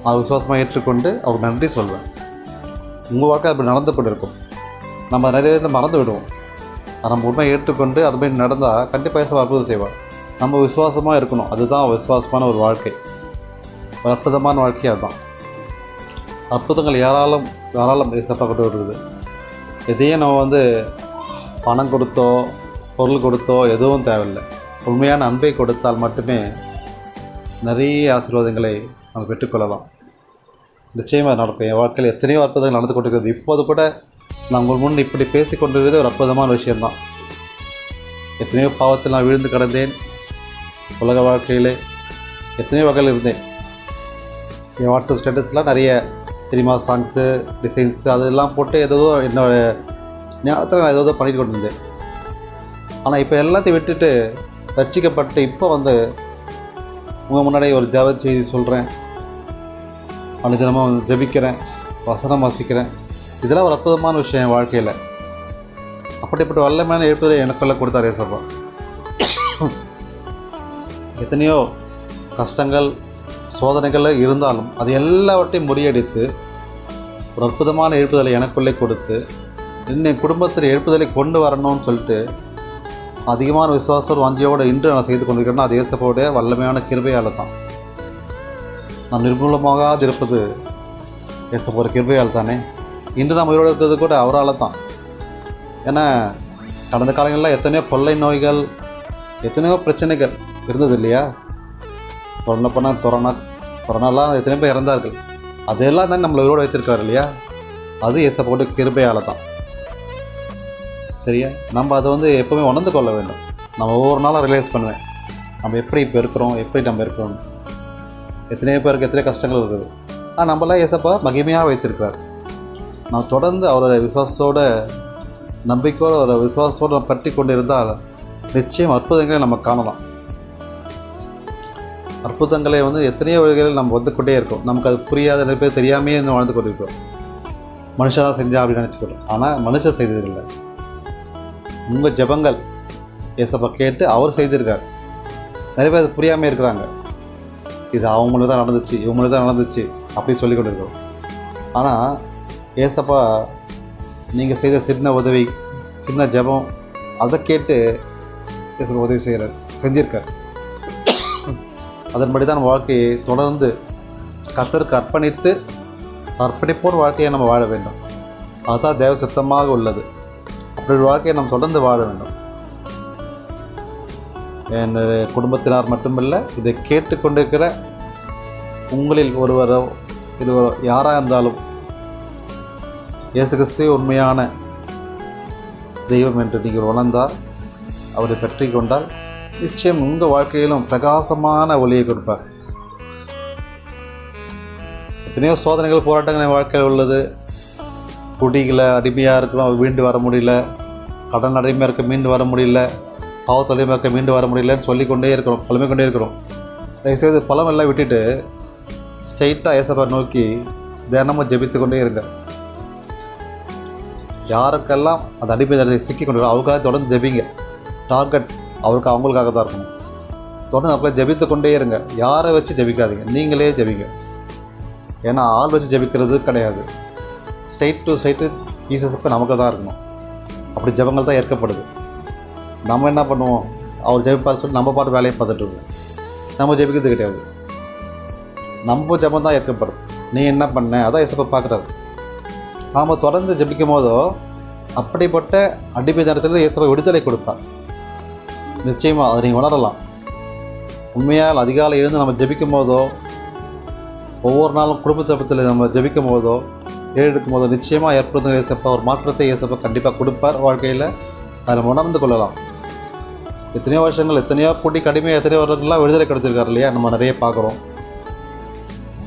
அதை விசுவாசமாக ஏற்றுக்கொண்டு அவர் நன்றி சொல்வேன். உங்கள் வாழ்க்கை அப்படி நடந்து கொண்டு இருக்கும். நம்ம நிறைய பேர் மறந்து விடுவோம். அதை நம்ம உண்மையை ஏற்றுக்கொண்டு அது மாதிரி நடந்தால் கண்டிப்பாக ஏசப்பா அற்புதம் செய்வார். நம்ம விசுவாசமாக இருக்கணும். அதுதான் விசுவாசமான ஒரு வாழ்க்கை, ஒரு அற்புதமான வாழ்க்கை. அதுதான் அற்புதங்கள் யாராலும் ஏசப்பா கொண்டு வருது. எதையும் நம்ம பணம் கொடுத்தோ பொருள் கொடுத்தோ எதுவும் தேவையில்லை. உண்மையான அன்பை கொடுத்தால் மட்டுமே நிறைய ஆசீர்வாதங்களை நம்ம பெற்றுக்கொள்ளலாம். நிச்சயமாக நடக்கும். என் வாழ்க்கையில் எத்தனையோ அற்புதங்கள் நடந்து கொண்டிருக்கிறது. இப்போது கூட நான் உங்கள் முன் இப்படி பேசி கொண்டிருக்கிறது ஒரு அற்புதமான விஷயம்தான். எத்தனையோ பாவத்தில் நான் விழுந்து கிடந்தேன். உலக வாழ்க்கையிலே எத்தனையோ வகையில் இருந்தேன். என் வாட்ஸ்அப் ஸ்டேட்டஸ்லாம் நிறைய சினிமா சாங்ஸு டிசைன்ஸு அதெல்லாம் போட்டு ஏதோ என்னோடய ஞானத்தில் நான் ஏதோ பண்ணிட்டு கொண்டு இருந்தேன். ஆனால் இப்போ எல்லாத்தையும் விட்டுட்டு ரட்சிக்கப்பட்டு இப்போ உங்கள் முன்னாடி ஒரு தேவ செய்தி சொல்கிறேன், அனுதினமாக ஜெபிக்கிறேன், வசனம் வாசிக்கிறேன். இதெல்லாம் ஒரு அற்புதமான விஷயம் என் வாழ்க்கையில். அப்படிப்பட்ட வல்லமையான எழுப்புதலை எனக்குள்ளே கொடுத்தார் ஏசப்பா. எத்தனையோ கஷ்டங்கள் சோதனைகள் இருந்தாலும் அது எல்லாவற்றையும் முறியடித்து ஒரு அற்புதமான எழுப்புதலை எனக்குள்ளே கொடுத்து இன்னும் குடும்பத்தில் எழுப்புதலை கொண்டு வரணும்னு சொல்லிட்டு அதிகமான விசுவாசத்தோடு வாஞ்சியோடு இன்று நான் செய்து கொண்டிருக்கிறேன்னா அது ஏசப்பாவுடைய வல்லமையான கிருபையால் தான். நாம் நிர்மூலமாக இருப்பது ஏசப்பாவோட கிருபையால் தானே. இன்று நாம் உயிரோடு இருக்கிறது கூட அவரால் தான். ஏன்னா கடந்த காலங்களில் எத்தனையோ கொள்ளை நோய்கள் எத்தனையோ பிரச்சனைகள் இருந்தது இல்லையா? போனால் கொரோனாலாம் எத்தனையோ பேர் இறந்தார்கள். அதெல்லாம் தான் நம்மளை உயிரோடு வைத்திருக்காரு இல்லையா? அது ஏசப்பாவோட கிருபையால் தான். சரியா? நம்ம அதை எப்போவுமே உணர்ந்து கொள்ள வேண்டும். நம்ம ஒவ்வொரு நாளும் ரியலைஸ் பண்ணுவேன், நம்ம எப்படி இப்போ இருக்கிறோம், எப்படி நம்ம இருக்கிறோம். எத்தனையோ பேருக்கு எத்தனையோ கஷ்டங்கள் இருக்குது. ஆனால் நம்மளாம் ஏசப்பா மகிமையாக வைத்திருக்கிறார். நான் தொடர்ந்து அவரோட விசுவாசத்தோட நம்பிக்கையோடு அவரை விசுவாசத்தோடு நம்ம பற்றி கொண்டு இருந்தால் நிச்சயம் அற்புதங்களை நம்ம காணலாம். அற்புதங்களை எத்தனையோ வகைகளில் நம்ம வந்து கொண்டே இருக்கோம். நமக்கு அது புரியாத நிறைய பேர் தெரியாமையே இன்னும் வாழ்ந்து கொண்டிருக்கிறோம். மனுஷன் தான் செஞ்சா அப்படின்னு நினச்சிக்கிறோம். ஆனால் மனுஷன் செய்ததில்லை. உங்கள் ஜெபங்கள் ஏசப்பா கேட்டு அவர் செய்திருக்கார். நிறைய பேர் அது புரியாமல் இருக்கிறாங்க. இது அவங்களுக்கு தான் நடந்துச்சு, இவங்களுக்கு தான் நடந்துச்சு அப்படி சொல்லி கொண்டு இருக்கிறோம். ஆனால் ஏசப்பா நீங்கள் செய்த சின்ன உதவி, சின்ன ஜெபம், அதை கேட்டு ஏசப்பா உதவி செஞ்சிருக்கார். அதன்படி தான் நம்ம வாழ்க்கையை தொடர்ந்து கர்த்தருக்கு அர்ப்பணிப்போர் வாழ்க்கையை நம்ம வாழ வேண்டும். அதுதான் தேவ சித்தமாக உள்ளது. அப்படி ஒரு வாழ்க்கையை நம்ம தொடர்ந்து வாழ வேண்டும். என்னுடைய குடும்பத்தினார் மட்டுமில்லை, இதை கேட்டுக்கொண்டிருக்கிற உங்களில் ஒருவரோ இருவரோ யாராக இருந்தாலும் இயேசு கிறிஸ்துவே உண்மையான தெய்வம் என்று நீங்கள் உணர்ந்தால், அவரை பற்றி கொண்டால் நிச்சயம் உங்கள் வாழ்க்கையிலும் பிரகாசமான ஒளியை கொடுப்பார். எத்தனையோ சோதனைகள், போராட்டங்கள் என் வாழ்க்கையில் உள்ளது. குடிகளை அடிமையாக இருக்கிறோம், மீண்டு வர முடியல. கடன் அடிமையாக இருக்க மீண்டு வர முடியல. பாவத்தில் அடிமையாக இருக்க மீண்டு வர முடியலன்னு சொல்லிக்கொண்டே இருக்கிறோம், புலம்பிக்கொண்டே இருக்கிறோம். தயவுசெய்து பழமெல்லாம் விட்டுட்டு ஸ்ட்ரைட்டாக ஏசப்பா நோக்கி தினமும் ஜெபித்து கொண்டே இருங்க. யாருக்கெல்லாம் அந்த அடிமை சிக்கி கொண்டு அவருக்காக தொடர்ந்து ஜெபிங்க. டார்கெட் அவங்களுக்காக தான் இருக்கணும். தொடர்ந்து அவங்கள ஜெபித்து கொண்டே இருங்க. யாரை வச்சு ஜெபிக்காதீங்க, நீங்களே ஜெபிங்க. ஏன்னா ஆள் வச்சு ஜெபிக்கிறது கிடையாது. ஸ்ட்ரைட் டு ஸ்ட்ரைட்டு ஜீசஸுக்கு நமக்கு தான் இருக்கணும். அப்படி ஜெபங்கள் தான் ஏற்கப்படுது. நம்ம என்ன பண்ணுவோம், அவர் ஜெபிப்பார் சொல்லி நம்ம பாட்டு வேலையை பார்த்துட்டு இருக்கோம். நம்ம ஜெபிக்கிறது கிடையாது. நம்ம ஜெபம் தான் ஏற்கப்படும். நீ என்ன பண்ண அதான் ஏசப்பா பார்க்குறாரு. நாம் தொடர்ந்து ஜெபிக்கும் போதோ அப்படிப்பட்ட அடிமை நேரத்தில் ஏசப்பா விடுதலை கொடுப்பார். நிச்சயமாக அதை நீங்கள் உணரலாம். உண்மையால் அதிகாலை எழுந்து நம்ம ஜெபிக்கும் போதோ, ஒவ்வொரு நாளும் குடும்ப ஜெபத்தில் நம்ம ஜெபிக்கும் போதோ, ஏறெடுக்கும் போதோ நிச்சயமாக ஏற்படுத்தும் ஏசப்பா ஒரு மாற்றத்தை ஏசப்பா கண்டிப்பாக கொடுப்பார் வாழ்க்கையில். அதை நம்ம உணர்ந்து கொள்ளலாம். எத்தனையோ வருஷங்கள், எத்தனையோ கூட்டி கடுமையாக எத்தனையோ வருடங்கள்லாம் விடுதலை கிடைச்சிருக்காரு இல்லையா, நம்ம நிறைய பார்க்குறோம்.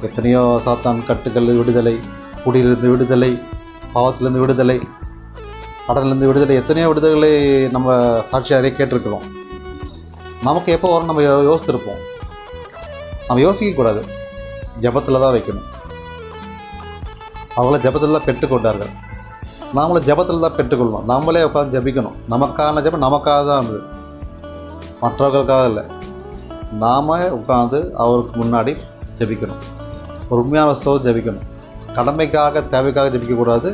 எத்தனையோ சாத்தான் கட்டுகள் விடுதலை, குடியிலிருந்து விடுதலை, பாவத்திலேருந்து விடுதலை, கடலிருந்து விடுதலை, எத்தனையோ விடுதலை நம்ம சாட்சியாக நிறைய கேட்டிருக்கிறோம். நமக்கு எப்போ வரும் நம்ம யோசிச்சிருப்போம். நம்ம யோசிக்கக்கூடாது, ஜெபத்தில் தான் வைக்கணும். அவங்கள ஜெபத்தில் தான் பெற்றுக்கொண்டார்கள், நாமளும் ஜெபத்தில் தான் பெற்றுக்கொள்ளணும். நம்மளே உட்காந்து ஜெபிக்கணும். நமக்கான ஜெபம் நமக்காக தான் இருந்தது, மற்றவர்களுக்காக இல்லை. நாம் உட்காந்து அவருக்கு முன்னாடி ஜெபிக்கணும். ஒரு உண்மையான ஜெபிக்கணும். கடமைக்காக தேவைக்காக ஜெபிக்கக்கூடாது.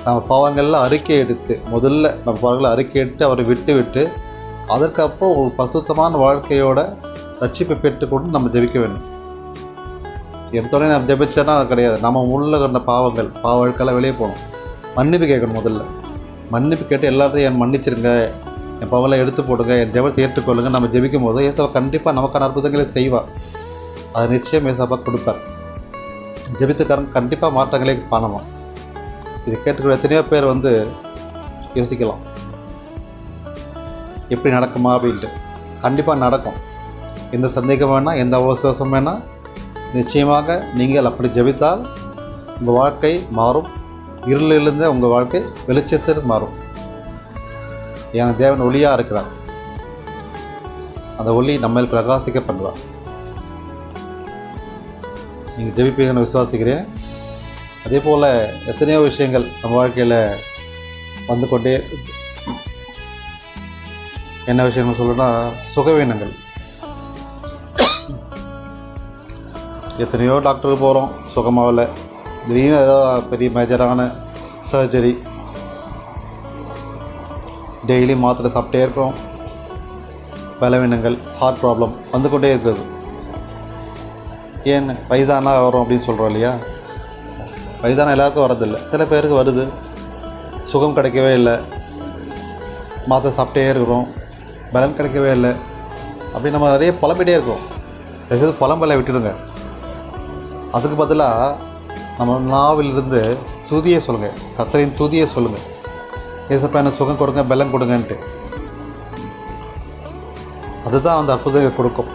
நம்ம பாவங்களில் அறிக்கை எடுத்து, முதல்ல நம்ம பாவங்களை அறிக்கை எடுத்து அவரை விட்டு அதற்கப்புறம் ஒரு பசுத்தமான வாழ்க்கையோட ரட்சிப்பை பெற்றுக்கொண்டு நம்ம ஜெபிக்க வேண்டும். எடுத்தோடனே நம்ம ஜெபிச்சோன்னா அது கிடையாது. நம்ம உள்ள இருந்த பாவங்களுக்கெல்லாம் வெளியே போகணும். மன்னிப்பு கேட்கணும். முதல்ல மன்னிப்பு கேட்டு எல்லாத்தையும் என் மன்னிச்சிருங்க, என் பாவங்களை எடுத்து போடுங்க, என் ஜெபத்தை ஏற்றுக்கொள்ளுங்க. நம்ம ஜெபிக்கும் போது ஏசப்பா கண்டிப்பாக நமக்கான அற்புதங்களை செய்வார். அதை நிச்சயம் ஏசப்பா கொடுப்பார். ஜெபித்துக்காரன் கண்டிப்பாக மாற்றங்களே பண்ணலாம். இது கேட்டுக்கிற எத்தனையோ பேர் யோசிக்கலாம், எப்படி நடக்குமா அப்படின்ட்டு. கண்டிப்பாக நடக்கும். எந்த சந்தேகம் வேணால், எந்த அவசரம் வேணால், நிச்சயமாக நீங்கள் அப்படி ஜெபித்தால் உங்கள் வாழ்க்கை மாறும். இருளிலிருந்து உங்கள் வாழ்க்கை வெளிச்சத்தில் மாறும். ஏன்னா தேவன் ஒளியாக இருக்கிறார். அந்த ஒளி நம்ம பிரகாசிக்க பண்ணுவார். நீங்கள் ஜெபிப்பீங்கன்னு விசுவாசிக்கிறேன். அதே போல் எத்தனையோ விஷயங்கள் நம்ம வாழ்க்கையில் வந்து கொண்டே. என்ன விஷயங்கள் சொல்லணும்னா, சுகவீனங்கள். எத்தனையோ டாக்டருக்கு போகிறோம், சுகமாகல. திடீர்னு ஏதோ பெரிய மேஜரான சர்ஜரி, டெய்லி மாத்திரை சாப்பிட்டே இருக்கிறோம். பலவீனங்கள், ஹார்ட் ப்ராப்ளம் வந்து கொண்டே இருக்கிறது. ஏன் வயதானா வரும் அப்படின்னு சொல்கிறோம் இல்லையா. வயதான எல்லாருக்கும் வரதில்லை, சில பேருக்கு வருது. சுகம் கிடைக்கவே இல்லை, மாத்திரை சாப்பிட்டே இருக்கிறோம், பலன் கிடைக்கவே இல்லை. அப்படி நம்ம நிறைய புலம்பிகிட்டே இருக்கோம். தயவுசெய்து புலம்பலை விட்டுடுங்க. அதுக்கு பதிலாக நம்ம நாவிலிருந்து துதியை சொல்லுங்கள், கர்த்தரின் துதியை சொல்லுங்கள். ஏசப்பா எனக்கு சுகம் கொடுங்க, பலன் கொடுங்கன்ட்டு. அதுதான் அற்புதங்கள் கொடுக்கும்.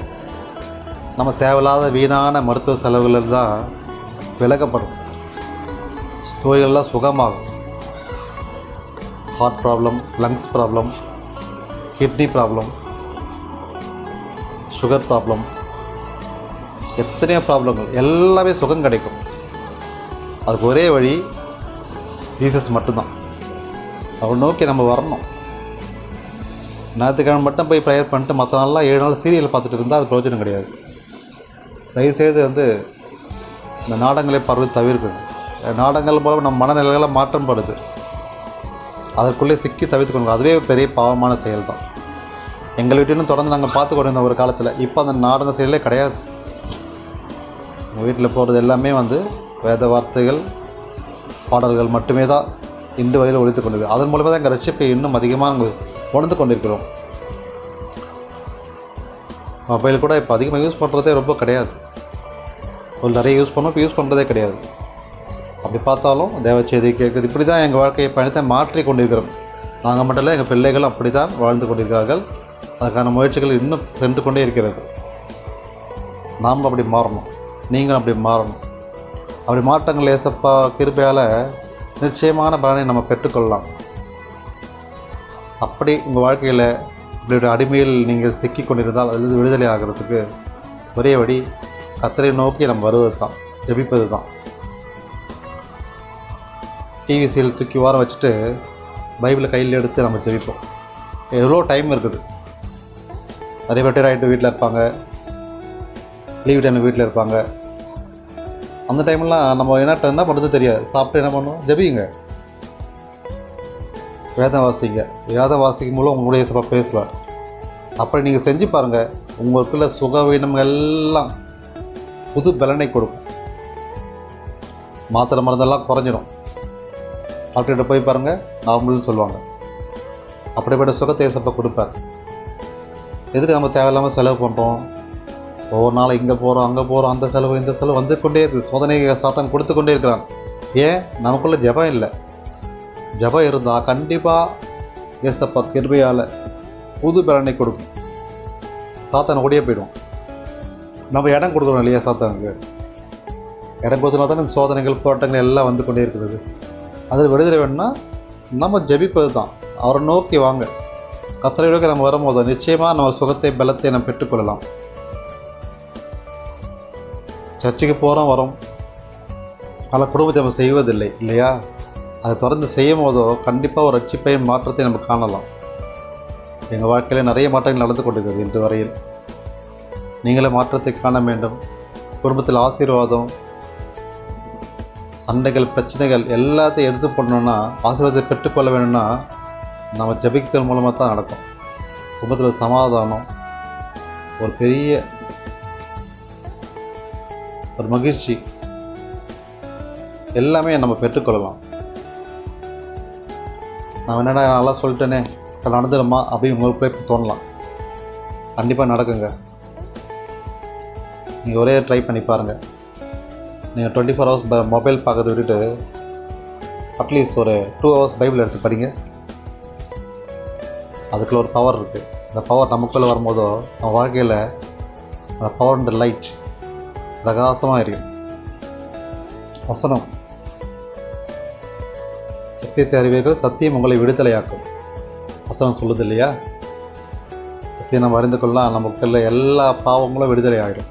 நம்ம தேவையில்லாத வீணான மருத்துவ செலவுகள் தான் விலகப்படும், நோய்கள்லாம் சுகமாகும். Heart problem, lungs problem, kidney problem, sugar problem, எத்தனையோ ப்ராப்ளங்கள் எல்லாமே சுகம் கிடைக்கும். அதுக்கு ஒரே வழி ஜீசஸ் மட்டும்தான். அவள் நோக்கி நம்ம வரணும். ஞாயிற்றுக்கிழமை மட்டும் போய் ப்ரேயர் பண்ணிட்டு மற்ற நாள்லாம் 7 நாள் சீரியல் பார்த்துட்டு இருந்தால் அது பிரயோஜனம் கிடையாது. தயவுசெய்து இந்த நாடகங்களை பரவது தவிர்க்குங்க. நாடகங்கள் மூலம் நம்ம மனநிலைகளாக மாற்றம் படுது, அதற்குள்ளே சிக்கி தவிர்த்து கொண்டு அதுவே பெரிய பாவமான செயல் தான். எங்கள் வீட்டிலும் தொடர்ந்து நாங்கள் பார்த்து கொண்டிருந்த ஒரு காலத்தில். இப்போ அந்த நாடக செயலே கிடையாது. எங்கள் வீட்டில் போகிறது எல்லாமே வேத வார்த்தைகள், பாடல்கள் மட்டுமே தான் இன்று வரையில் ஒழித்து கொண்டிருக்கு. அதன் மூலமாக தான் எங்கள் ரட்சிப்பை இன்னும் அதிகமாக நாங்கள் உணர்ந்து கொண்டிருக்கிறோம். மொபைல் கூட இப்போ அதிகமாக யூஸ் பண்ணுறதே ரொம்ப கிடையாது. ஒரு நிறைய யூஸ் பண்ணோம், இப்போ யூஸ் பண்ணுறதே கிடையாது. அப்படி பார்த்தாலும் தேவ செய்தி கேட்குறது. இப்படி தான் எங்கள் வாழ்க்கையை பயணத்தை மாற்றி கொண்டிருக்கிறோம். நாங்கள் மட்டும் இல்லை, எங்கள் பிள்ளைகள் அப்படி தான் வாழ்ந்து கொண்டிருக்கிறார்கள். அதுக்கான முயற்சிகள் இன்னும் சென்று கொண்டே இருக்கிறது. நாம் அப்படி மாறணும், நீங்களும் அப்படி மாறணும். அப்படி மாற்றங்கள் ஏசப்பா கிருபையால் நிச்சயமான பலனை நம்ம பெற்றுக்கொள்ளலாம். அப்படி உங்கள் வாழ்க்கையில் இப்படி அடிமையில் நீங்கள் சிக்கி கொண்டிருந்தால் அதிலிருந்து விடுதலை ஆகிறதுக்கு ஒரே வழி கர்த்தரை நோக்கி நம்ம வருவது தான், ஜெபிப்பது தான். டிவி சீரியல் தூக்கி வாரம் வச்சுட்டு பைபிளை கையில் எடுத்து நம்ம ஜெபிப்போம். எவ்வளோ டைம் இருக்குது. நிறைய பேர் ஆகிட்டு வீட்டில் இருப்பாங்க, லீவ் டைமில் வீட்டில் இருப்பாங்க. அந்த டைம்லாம் நம்ம என்ன பண்ணுறது தெரியாது. சாப்பிட்டு என்ன பண்ணுவோம்? ஜெபிங்க, வேதம் வாசிங்க. வேதம் வாசிக்கும் மூலம் உங்களுடைய சபை பேசுவார். அப்படி நீங்கள் செஞ்சு பாருங்கள், உங்களுக்குள்ள சுகவீனம் எல்லாம் புது பலனை கொடுக்கும். மாத்திரை மருந்தெல்லாம் குறைஞ்சிடும். டாக்டர்கிட்ட போய் பாருங்கள், நார்மல்னு சொல்லுவாங்க. அப்படிப்பட்ட சுகத்தை ஏசப்பா கொடுப்பார். எதுக்கு நம்ம தேவையில்லாமல் செலவு பண்ணுறோம்? ஒவ்வொரு நாள் இங்கே போகிறோம், அங்கே போகிறோம், அந்த செலவு இந்த செலவு வந்து கொண்டே இருக்குது. சோதனை சாத்தான் கொடுத்து கொண்டே இருக்கிறான். ஏன்? நமக்குள்ளே ஜெபம் இல்லை. ஜெபம் இருந்தால் கண்டிப்பாக ஏசப்பா கிருபையால் புது பலனை கொடுக்கும். சாத்தான் ஓடியே போயிடும். நம்ம இடம் கொடுக்குறோம் இல்லையா சாத்தானுக்கு? இடம் கொடுத்தனா தான் இந்த சோதனைகள், போராட்டங்கள் எல்லாம் வந்து கொண்டே இருக்கிறது. அதில் விடுதலை வேணும்னா நம்ம ஜெபிப்பது தான். அவரை நோக்கி வாங்க. கர்த்தரை நோக்கி நம்ம வரும்போது நிச்சயமாக நம்ம சுகத்தை, பலத்தை நம்ம பெற்றுக்கொள்ளலாம். சர்ச்சுக்கு போகிறோம், வரோம், அதில் குடும்ப ஜெபம் செய்வதில்லை இல்லையா? அதை தொடர்ந்து செய்யும் போதோ கண்டிப்பாக ஒரு ரட்சிப்பையும் மாற்றத்தை நம்ம காணலாம். எங்கள் வாழ்க்கையில் நிறைய மாற்றங்கள் நடந்து கொண்டிருக்கிறது இன்று வரையில். நீங்களே மாற்றத்தை காண வேண்டும். குடும்பத்தில் ஆசீர்வாதம், சண்டைகள், பிரச்சனைகள் எல்லாத்தையும் எடுத்து போடணுன்னா, ஆசீர்வாதத்தை பெற்றுக்கொள்ள வேணும்னா நம்ம ஜெபிக்கிறது மூலமாக தான் நடக்கும். குடும்பத்தில் சமாதானம், ஒரு பெரிய ஒரு மகிழ்ச்சி எல்லாமே நம்ம பெற்றுக்கொள்ளலாம். நான் என்னடா நல்லா சொல்லிட்டேனே, இப்போ நடந்துடுமா அப்படின்னு உங்களுக்கு போய் தோணலாம். கண்டிப்பாக நடக்குங்க. நீங்கள் ஒரே ட்ரை பண்ணி பாருங்கள். நீங்கள் 24 ஹவர்ஸ் மொபைல் பார்க்கறத விட்டுட்டு அட்லீஸ்ட் ஒரு 2 ஹவர்ஸ் பைபிள் எடுத்து படிங்க. அதுக்குள்ள ஒரு பவர் இருக்குது. அந்த பவர் நமக்குள்ளே வரும்போதோ நம்ம வாழ்க்கையில் அந்த பவர்ன்ற லைட் பிரகாசமாக இருக்கும். வசனம், சத்தியத்தை அறிவீர்கள், சத்தியம் உங்களை விடுதலையாக்கும். வசனம் சொல்லுது இல்லையா? சத்தியம் நம்ம அறிந்து கொள்ளலாம், நமக்குள்ள எல்லா பாவங்களும் விடுதலை ஆகிடும்.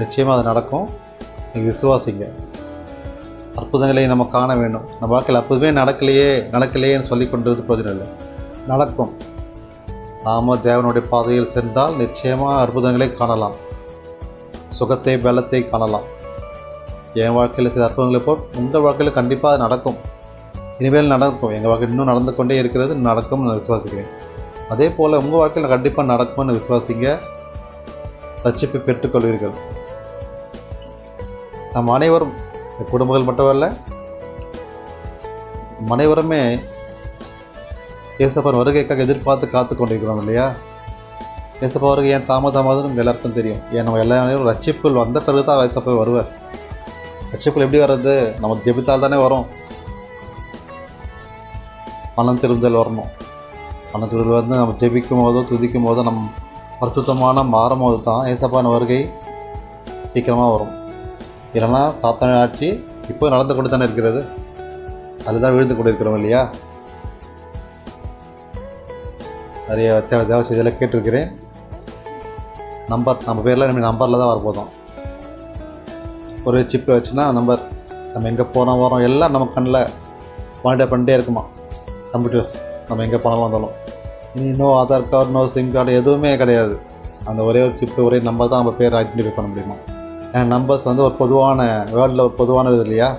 நிச்சயமாக அது நடக்கும். நீங்கள் விசுவாசிங்க. அற்புதங்களை நம்ம காண வேண்டும். நம்ம வாழ்க்கையில் அற்புதமே நடக்கலையேன்னு சொல்லி கொண்டிருந்த பிரயோஜனம் இல்லை. நடக்கும். நாம் தேவனுடைய பாதையில் சென்றால் நிச்சயமான அற்புதங்களை காணலாம். சுகத்தை, பலத்தை காணலாம். என் வாழ்க்கையில் சில அற்புதங்களை போல் உங்கள் வாழ்க்கையில் கண்டிப்பாக நடக்கும். இனிமேல் நடக்கும். எங்கள் வாழ்க்கை இன்னும் நடந்து கொண்டே இருக்கிறது, நடக்கும்னு நான் விசுவாசிக்கிறேன். அதே போல் உங்கள் வாழ்க்கையில் கண்டிப்பாக நடக்கும்னு விசுவாசிங்க. ரட்சிப்பை பெற்றுக்கொள்வீர்கள். நம்ம அனைவரும், குடும்பங்கள் மட்டுமல்ல, அனைவருமே ஏசப்பா வருகைக்காக எதிர்பார்த்து காத்து கொண்டிருக்கிறோம் இல்லையா? ஏசப்பா வருகை ஏன் தாமதமாகுதுன்னு நம்ம எல்லாருக்கும் தெரியும். ஏன் நம்ம எல்லாரும் ரட்சிப்புகள் வந்த பிறகு தான் ஏசப்பா வருவார். ரட்சிப்புகள் எப்படி வர்றது? நம்ம ஜெபித்தால் தானே வரும். மனம் திரும்புதல் வரணும். மனம் திரும்புதல் நம்ம ஜெபிக்கும் போதோ துதிக்கும் போதோ நம்ம பரிசுத்தமான மாறும் போது தான் ஏசப்பான வருகை சீக்கிரமாக வரும். இல்லைன்னா சாத்தானின் ஆட்சி இப்போ நடந்து கொண்டு தானே இருக்கிறது. அதுதான் விழுந்து கொண்டு இருக்கிறோம் இல்லையா. நிறைய தேவ செய்தியில் கேட்டிருக்கிறேன். நம்ம பேரில் நம்ம நம்பரில் தான் வரப்போதும். ஒரு சிப்பு வச்சுன்னா நம்பர், நம்ம எங்கே போகிறோம் வரோம் எல்லாம் நம்ம கண்ணில் மானிட்டர் பண்ணிட்டே இருக்குமா கம்ப்யூட்டர்ஸ். நம்ம எங்கே போனாலும் வந்தாலும் இனி no Aadhaar card, no sim card எதுவுமே கிடையாது. அந்த ஒரே ஒரு சிப்பு, ஒரே நம்பர் தான் நம்ம பேர் ஐடென்டிஃபை பண்ண முடியுமா. ஏன்னா நம்பர்ஸ் வந்து ஒரு பொதுவான வேர்ல்டில் ஒரு பொதுவானது இல்லையா.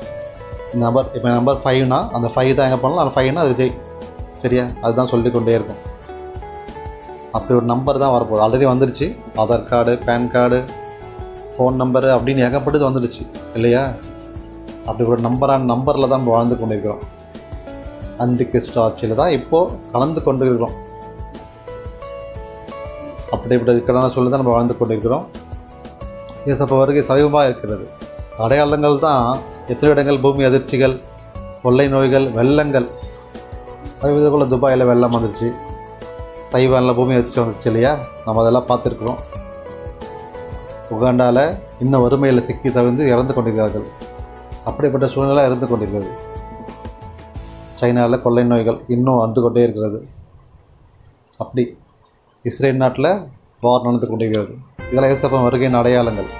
இந்த நம்பர் இப்போ நம்பர் 5னா அந்த 5 தான் எங்கே பண்ணலாம், அந்த 5னா அது விஜய், சரியா. அதுதான் சொல்லிக்கொண்டே இருக்கும். அப்படி ஒரு நம்பர் தான் வரப்போகுது. ஆல்ரெடி வந்துருச்சு. Aadhaar card, PAN card, phone number அப்படின்னு ஏகப்பட்டது வந்துடுச்சு இல்லையா. அப்படி ஒரு நம்பரில் தான் நம்ம வாழ்ந்து கொண்டு இருக்கிறோம். அன்டிகிறிஸ்து ஆட்சியில் தான் இப்போது கலந்து கொண்டு இருக்கிறோம். அப்படிப்பட்ட இக்கடான சொல்லி தான் நம்ம வாழ்ந்து கொண்டு இருக்கிறோம். இயேசப்பா வருகை சமீபமாக இருக்கிறது. அடையாளங்கள் தான் எத்தனை இடங்கள், பூமி அதிர்ச்சிகள், கொள்ளை நோய்கள், வெள்ளங்கள். அதே போல் துபாயில் வெள்ளம் வந்துருச்சு, தைவானில் பூமி அதிர்ச்சி வந்துருச்சு இல்லையா. நம்ம அதெல்லாம் பார்த்துருக்குறோம். உகாண்டாவில் இன்னும் வறுமையில் சிக்கி தவிர்த்து இறந்து கொண்டிருக்கிறார்கள். அப்படிப்பட்ட சூழ்நிலை இருந்து கொண்டிருக்கிறது. சைனாவில் கொள்ளை நோய்கள் இன்னும் வந்து கொண்டே இருக்கிறது. அப்படி இஸ்ரேல் நாட்டில் வார் நடந்து கொண்டிருக்கிறது. இதெல்லாம் இயேசப்பா வருகையின் அடையாளங்கள்.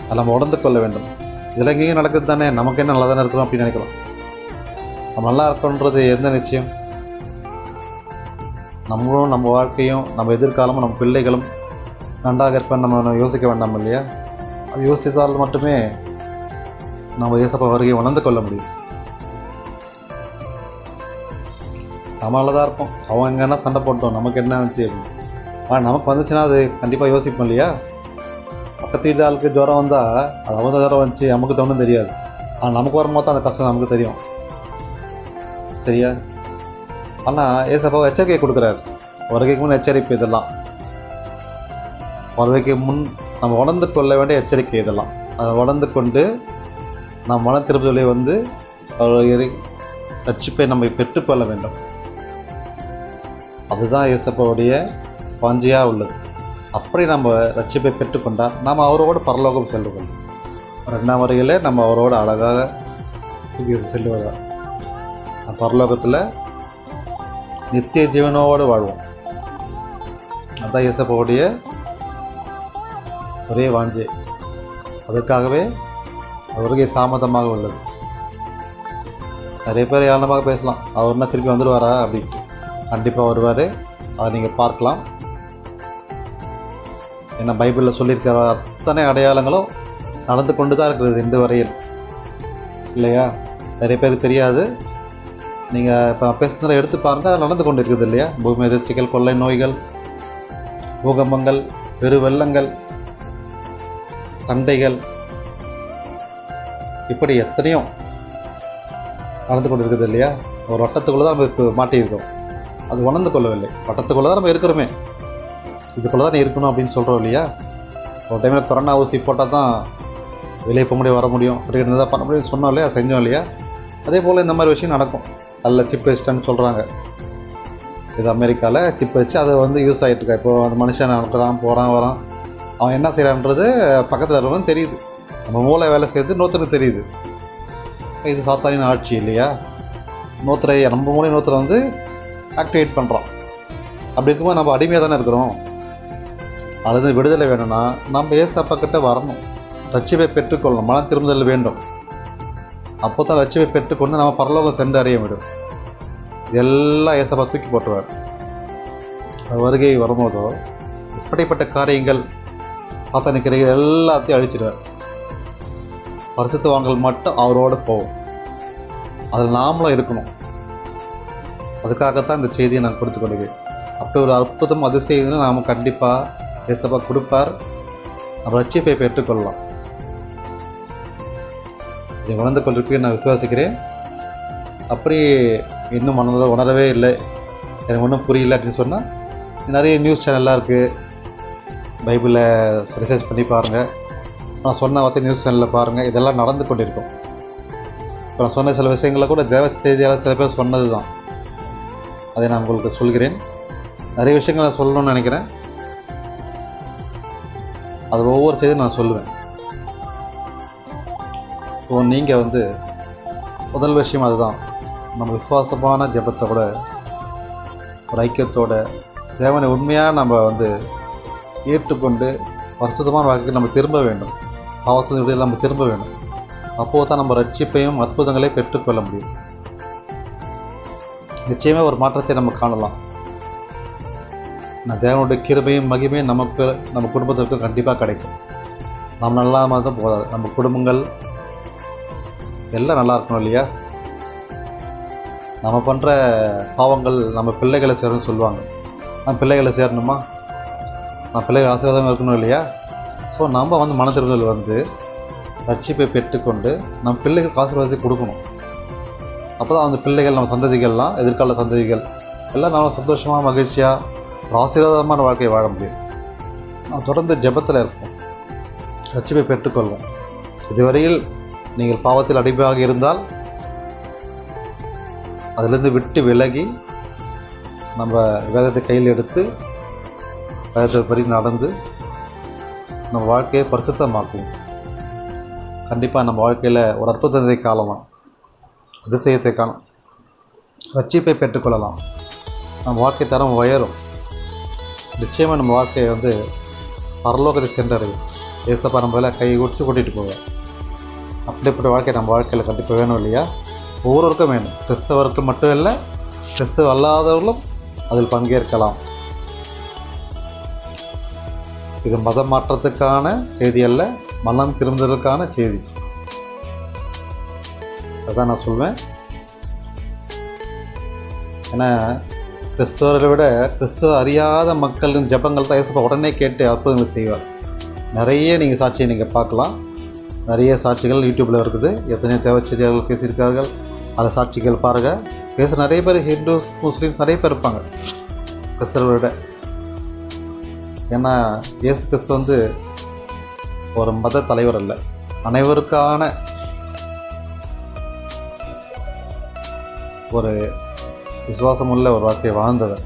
அதை நம்ம உணர்ந்து கொள்ள வேண்டும். இதில் எங்கேயும் நடக்குது தானே, நமக்கு என்ன நல்லா தானே இருக்கிறோம் அப்படின்னு நினைக்கலாம். நம்ம நல்லா இருக்கணுன்றது எந்த நிச்சயம்? நம்மளும் நம்ம வாழ்க்கையும் நம்ம எதிர்காலமும் நம்ம பிள்ளைகளும் நன்றாக இருப்பேன் நம்ம யோசிக்க வேண்டாம் இல்லையா. அது யோசித்தால் மட்டுமே நம்ம இயேசப்பா வருகையை உணர்ந்து கொள்ள முடியும். நம்மளால தான் இருப்போம். அவன் எங்கன்னா சண்டை போட்டோம், நமக்கு என்ன இருந்துச்சு அப்படின்னு. ஆனால் நமக்கு வந்துச்சுன்னா அது கண்டிப்பாக யோசிப்போம் இல்லையா. பக்கத்து வீட்டு ஆளுக்கு ஜுரம் வந்தால் அது அவங்க ஜுரம் வந்துச்சு நமக்கு தோணும் தெரியாது. ஆனால் நமக்கு வரும்போது தான் அந்த கஷ்டம் நமக்கு தெரியும், சரியா. ஆனால் ஏசப்பா எச்சரிக்கை கொடுக்குறாரு. வருகைக்கு முன் எச்சரிப்பு இதெல்லாம். வருகைக்கு முன் நம்ம உணர்ந்து கொள்ள வேண்டிய எச்சரிக்கை இதெல்லாம். அதை உணர்ந்து கொண்டு நாம் மன திருப்பதிலே வந்து ரட்சிப்பை நம்ம பெற்றுக்கொள்ள வேண்டும். அதுதான் இயேசப்பாவுடைய வாஞ்சையாக உள்ளது. அப்படி நம்ம ரட்சிப்பை பெற்றுக்கொண்டால் நாம் அவரோடு பரலோகம் செல்லுவோம். 2ஆம் வருகையில் நம்ம அவரோடு அழகாக செல்லுவார். பரலோகத்தில் நித்திய ஜீவனோடு வாழ்வோம். அதுதான் இயேசப்பாவுடைய ஒரே வாஞ்சை. அதற்காகவே அவருடைய தாமதமாக உள்ளது. நிறைய பேர் ஏளனமாக பேசலாம், அவர்னா திருப்பி வந்துடுவாரா அப்படின்ட்டு. கண்டிப்பாக வருவார். அதை நீங்கள் பார்க்கலாம். ஏன்னா பைபிளில் சொல்லியிருக்கிற அத்தனை அடையாளங்களும் நடந்து கொண்டு தான் இருக்கிறது இன்று வரையில் இல்லையா. நிறைய பேருக்கு தெரியாது. நீங்கள் இப்போ பேசுனதை எடுத்து பாருங்கள், அது நடந்து கொண்டு இருக்குது இல்லையா. பூமி அதிர்ச்சிகள், கொள்ளை நோய்கள், பூகம்பங்கள், பெரு வெள்ளங்கள், சண்டைகள், இப்படி எத்தனையோ நடந்து கொண்டு இருக்குது இல்லையா. ஒரு வட்டத்துக்குள்ளே தான் நம்ம இப்போ மாட்டியிருக்கோம். அது உணர்ந்து கொள்ளவில்லை. வட்டத்துக்குள்ளே தான் நம்ம இருக்கிறோமே, இதுக்குள்ளே தான் இருக்கணும் அப்படின்னு சொல்கிறோம் இல்லையா. ஒரு டைமில் கொரோனா ஊசி போட்டால் தான் வெளியே போக முடியும், வர முடியும், சரி இருந்தால் பண்ண முடியும் சொன்னோம் இல்லையா, செஞ்சோம் இல்லையா. அதே போல் இந்த மாதிரி விஷயம் நடக்கும். அதில் சிப் வச்சிட்டேன்னு சொல்கிறாங்க. இது அமெரிக்காவில் சிப் வச்சு அதை வந்து யூஸ் ஆகிட்டுருக்கா. இப்போது அந்த மனுஷன் நடக்கிறான், போகிறான், வரான், அவன் என்ன செய்கிறான்றது பக்கத்தில் இருக்கிறவங்க தெரியுது. நம்ம மூளை வேலை செய்கிறது நூற்றுக்கு தெரியுது. ஸோ இது சாத்தானின் ஆட்சி இல்லையா. நூத்தரை நம்ம மூளை நூத்தரை வந்து ஆக்டிவேட் பண்ணுறோம். அப்படி இருக்கும்போது நம்ம அடிமையாக தானே இருக்கிறோம். அல்லது விடுதலை வேணும்னா நம்ம ஏசப்பா கிட்ட வரணும். ரட்சிப்பை பெற்றுக்கொள்ளணும். மன திரும்புதல் வேண்டும். அப்போ தான் ரட்சிப்பை பெற்றுக்கொண்டு நம்ம பரலோகம் சென்று அறிய வேண்டும். இதெல்லாம் ஏசப்பா தூக்கி போட்டுருவார். அது வருகை வரும்போதோ இப்படிப்பட்ட காரியங்கள் சாத்தானின் கிரைகள் எல்லாத்தையும் அழிச்சிடுவார். பரிசுத்தவான்கள் மட்டும் அவரோடு போவோம். அதில் நாமளும் இருக்கணும். அதுக்காகத்தான் இந்த செய்தியை நான் கொடுத்து கொள்கிறேன். அப்படி ஒரு அற்புதம் அதிசயம் நாம் கண்டிப்பாக ஏசப்பா கொடுப்பார். நம்ம ரட்சிப்பை பெற்றுக்கொள்ளலாம். இதை உணர்ந்து கொண்டிருப்பேன் நான் விசுவாசிக்கிறேன். அப்படி இன்னும் உணரவே இல்லை, எனக்கு ஒன்றும் புரியல அப்படின்னு சொன்னால் நிறைய நியூஸ் சேனல்லாம் இருக்குது. பைபிளை ரிசர்ச் பண்ணி பாருங்கள். நான் சொன்ன வார்த்தை நியூஸ் சேனலில் பாருங்கள். இதெல்லாம் நடந்து கொண்டிருக்கும். இப்போ நான் சொன்ன சில விஷயங்களை கூட தேவ செய்தியாளர் சில பேர் சொன்னது தான். அதை நான் உங்களுக்கு சொல்கிறேன். நிறைய விஷயங்களை நான் சொல்லணும்னு நினைக்கிறேன். அது ஒவ்வொரு செய்தியும் நான் சொல்லுவேன். ஸோ நீங்கள் வந்து முதல் விஷயம் அதுதான், நம்ம விசுவாசமான ஜெபத்தோட ஒரு ஐக்கியத்தோட தேவனை உண்மையாக நம்ம வந்து ஏற்றுக்கொண்டு பரிசுத்தமான வாழ்க்கைக்கு நம்ம திரும்ப வேண்டும். பாவத்தின் விடுதலை நம்ம திரும்ப வேண்டும். அப்போது தான் நம்ம ரட்சிப்பையும் அற்புதங்களை பெற்றுக்கொள்ள முடியும். நிச்சயமாக ஒரு மாற்றத்தை நம்ம காணலாம். தேவனுடைய கிருபையும் மகிமையும் நமக்கு நம்ம குடும்பத்திற்கு கண்டிப்பாக கிடைக்கும். நம்ம நல்லா தான் போதாது, நம்ம குடும்பங்கள் எல்லாம் நல்லா இருக்கணும் இல்லையா? நம்ம பண்ணுற பாவங்கள் நம்ம பிள்ளைகளை சேரணும்னு சொல்லுவாங்க. நம்ம பிள்ளைகளை சேரணுமா? நம்ம பிள்ளைகள் ஆசீர்வாதமாக இருக்கணும் இல்லையா? ஸோ நம்ம வந்து மனதிருந்தல் வந்து ரட்சிப்பை பெற்றுக்கொண்டு நம்ம பிள்ளைகளுக்கு ஆசீர்வாதத்தை கொடுக்கணும். அப்போ தான் அந்த பிள்ளைகள் நம்ம சந்ததிகள்லாம் எதிர்கால சந்ததிகள் எல்லாம் நம்ம சந்தோஷமாக மகிழ்ச்சியாக ஒரு ஆசீர்வாதமான வாழ்க்கையை வாழ முடியும். நம்ம தொடர்ந்து ஜெபத்தில் இருப்போம், ரட்சிப்பை பெற்றுக்கொள்வோம். இதுவரையில் நீங்கள் பாவத்தில் அடிமையாக இருந்தால் அதிலிருந்து விட்டு விலகி நம்ம வேதத்தை கையில் எடுத்து வேதத்தை படி நடந்து நம்ம வாழ்க்கையை பரிசுத்தமாக்குவோம். கண்டிப்பாக நம்ம வாழ்க்கையில் ஒரு அற்புதத்தை காணலாம், அதிசயத்தை காணும், ரட்சிப்பை பெற்றுக்கொள்ளலாம். நம்ம வாழ்க்கை தரம் உயரும். நிச்சயமாக நம்ம வாழ்க்கையை வந்து பரலோகத்தை சென்றடையும். ஏசப்பா நம்மள கை குடிச்சு கூட்டிகிட்டு போவேன். அப்படிப்பட்ட வாழ்க்கை நம்ம வாழ்க்கையில் கண்டிப்பாக வேணும் இல்லையா? ஒவ்வொருவருக்கும் வேணும். கிறிஸ்தவருக்கு மட்டும் இல்லை, கிறிஸ்தவ அல்லாதவர்களும் அதில் பங்கேற்கலாம். இது மதம் மாற்றத்துக்கான செய்தி அல்ல, மனம் திரும்புதலுக்கான செய்தி. அதான் நான் சொல்வேன். ஏன்னா கிறிஸ்தவர்களை விட கிறிஸ்தவ அறியாத மக்களின் ஜபங்கள் தான் ஏசப்பா உடனே கேட்டு அற்புதங்களை செய்வார். நிறைய நீங்கள் சாட்சியை நீங்கள் பார்க்கலாம். நிறைய சாட்சிகள் யூடியூப்பில் இருக்குது. எத்தனையோ தேவச்செய்தியாளர்கள் பேசியிருக்கார்கள். அதில் சாட்சிகள் பாருங்கள். பேச நிறைய பேர் ஹிந்துஸ் முஸ்லீம்ஸ் நிறைய பேர் இருப்பாங்க கிறிஸ்தவர்களை விட. ஏன்னா இயேசு கிறிஸ்து வந்து ஒரு மத தலைவர் அல்ல, அனைவருக்கான ஒரு விசுவாசமுள்ள ஒரு வாழ்க்கையை வாழ்ந்தவர்.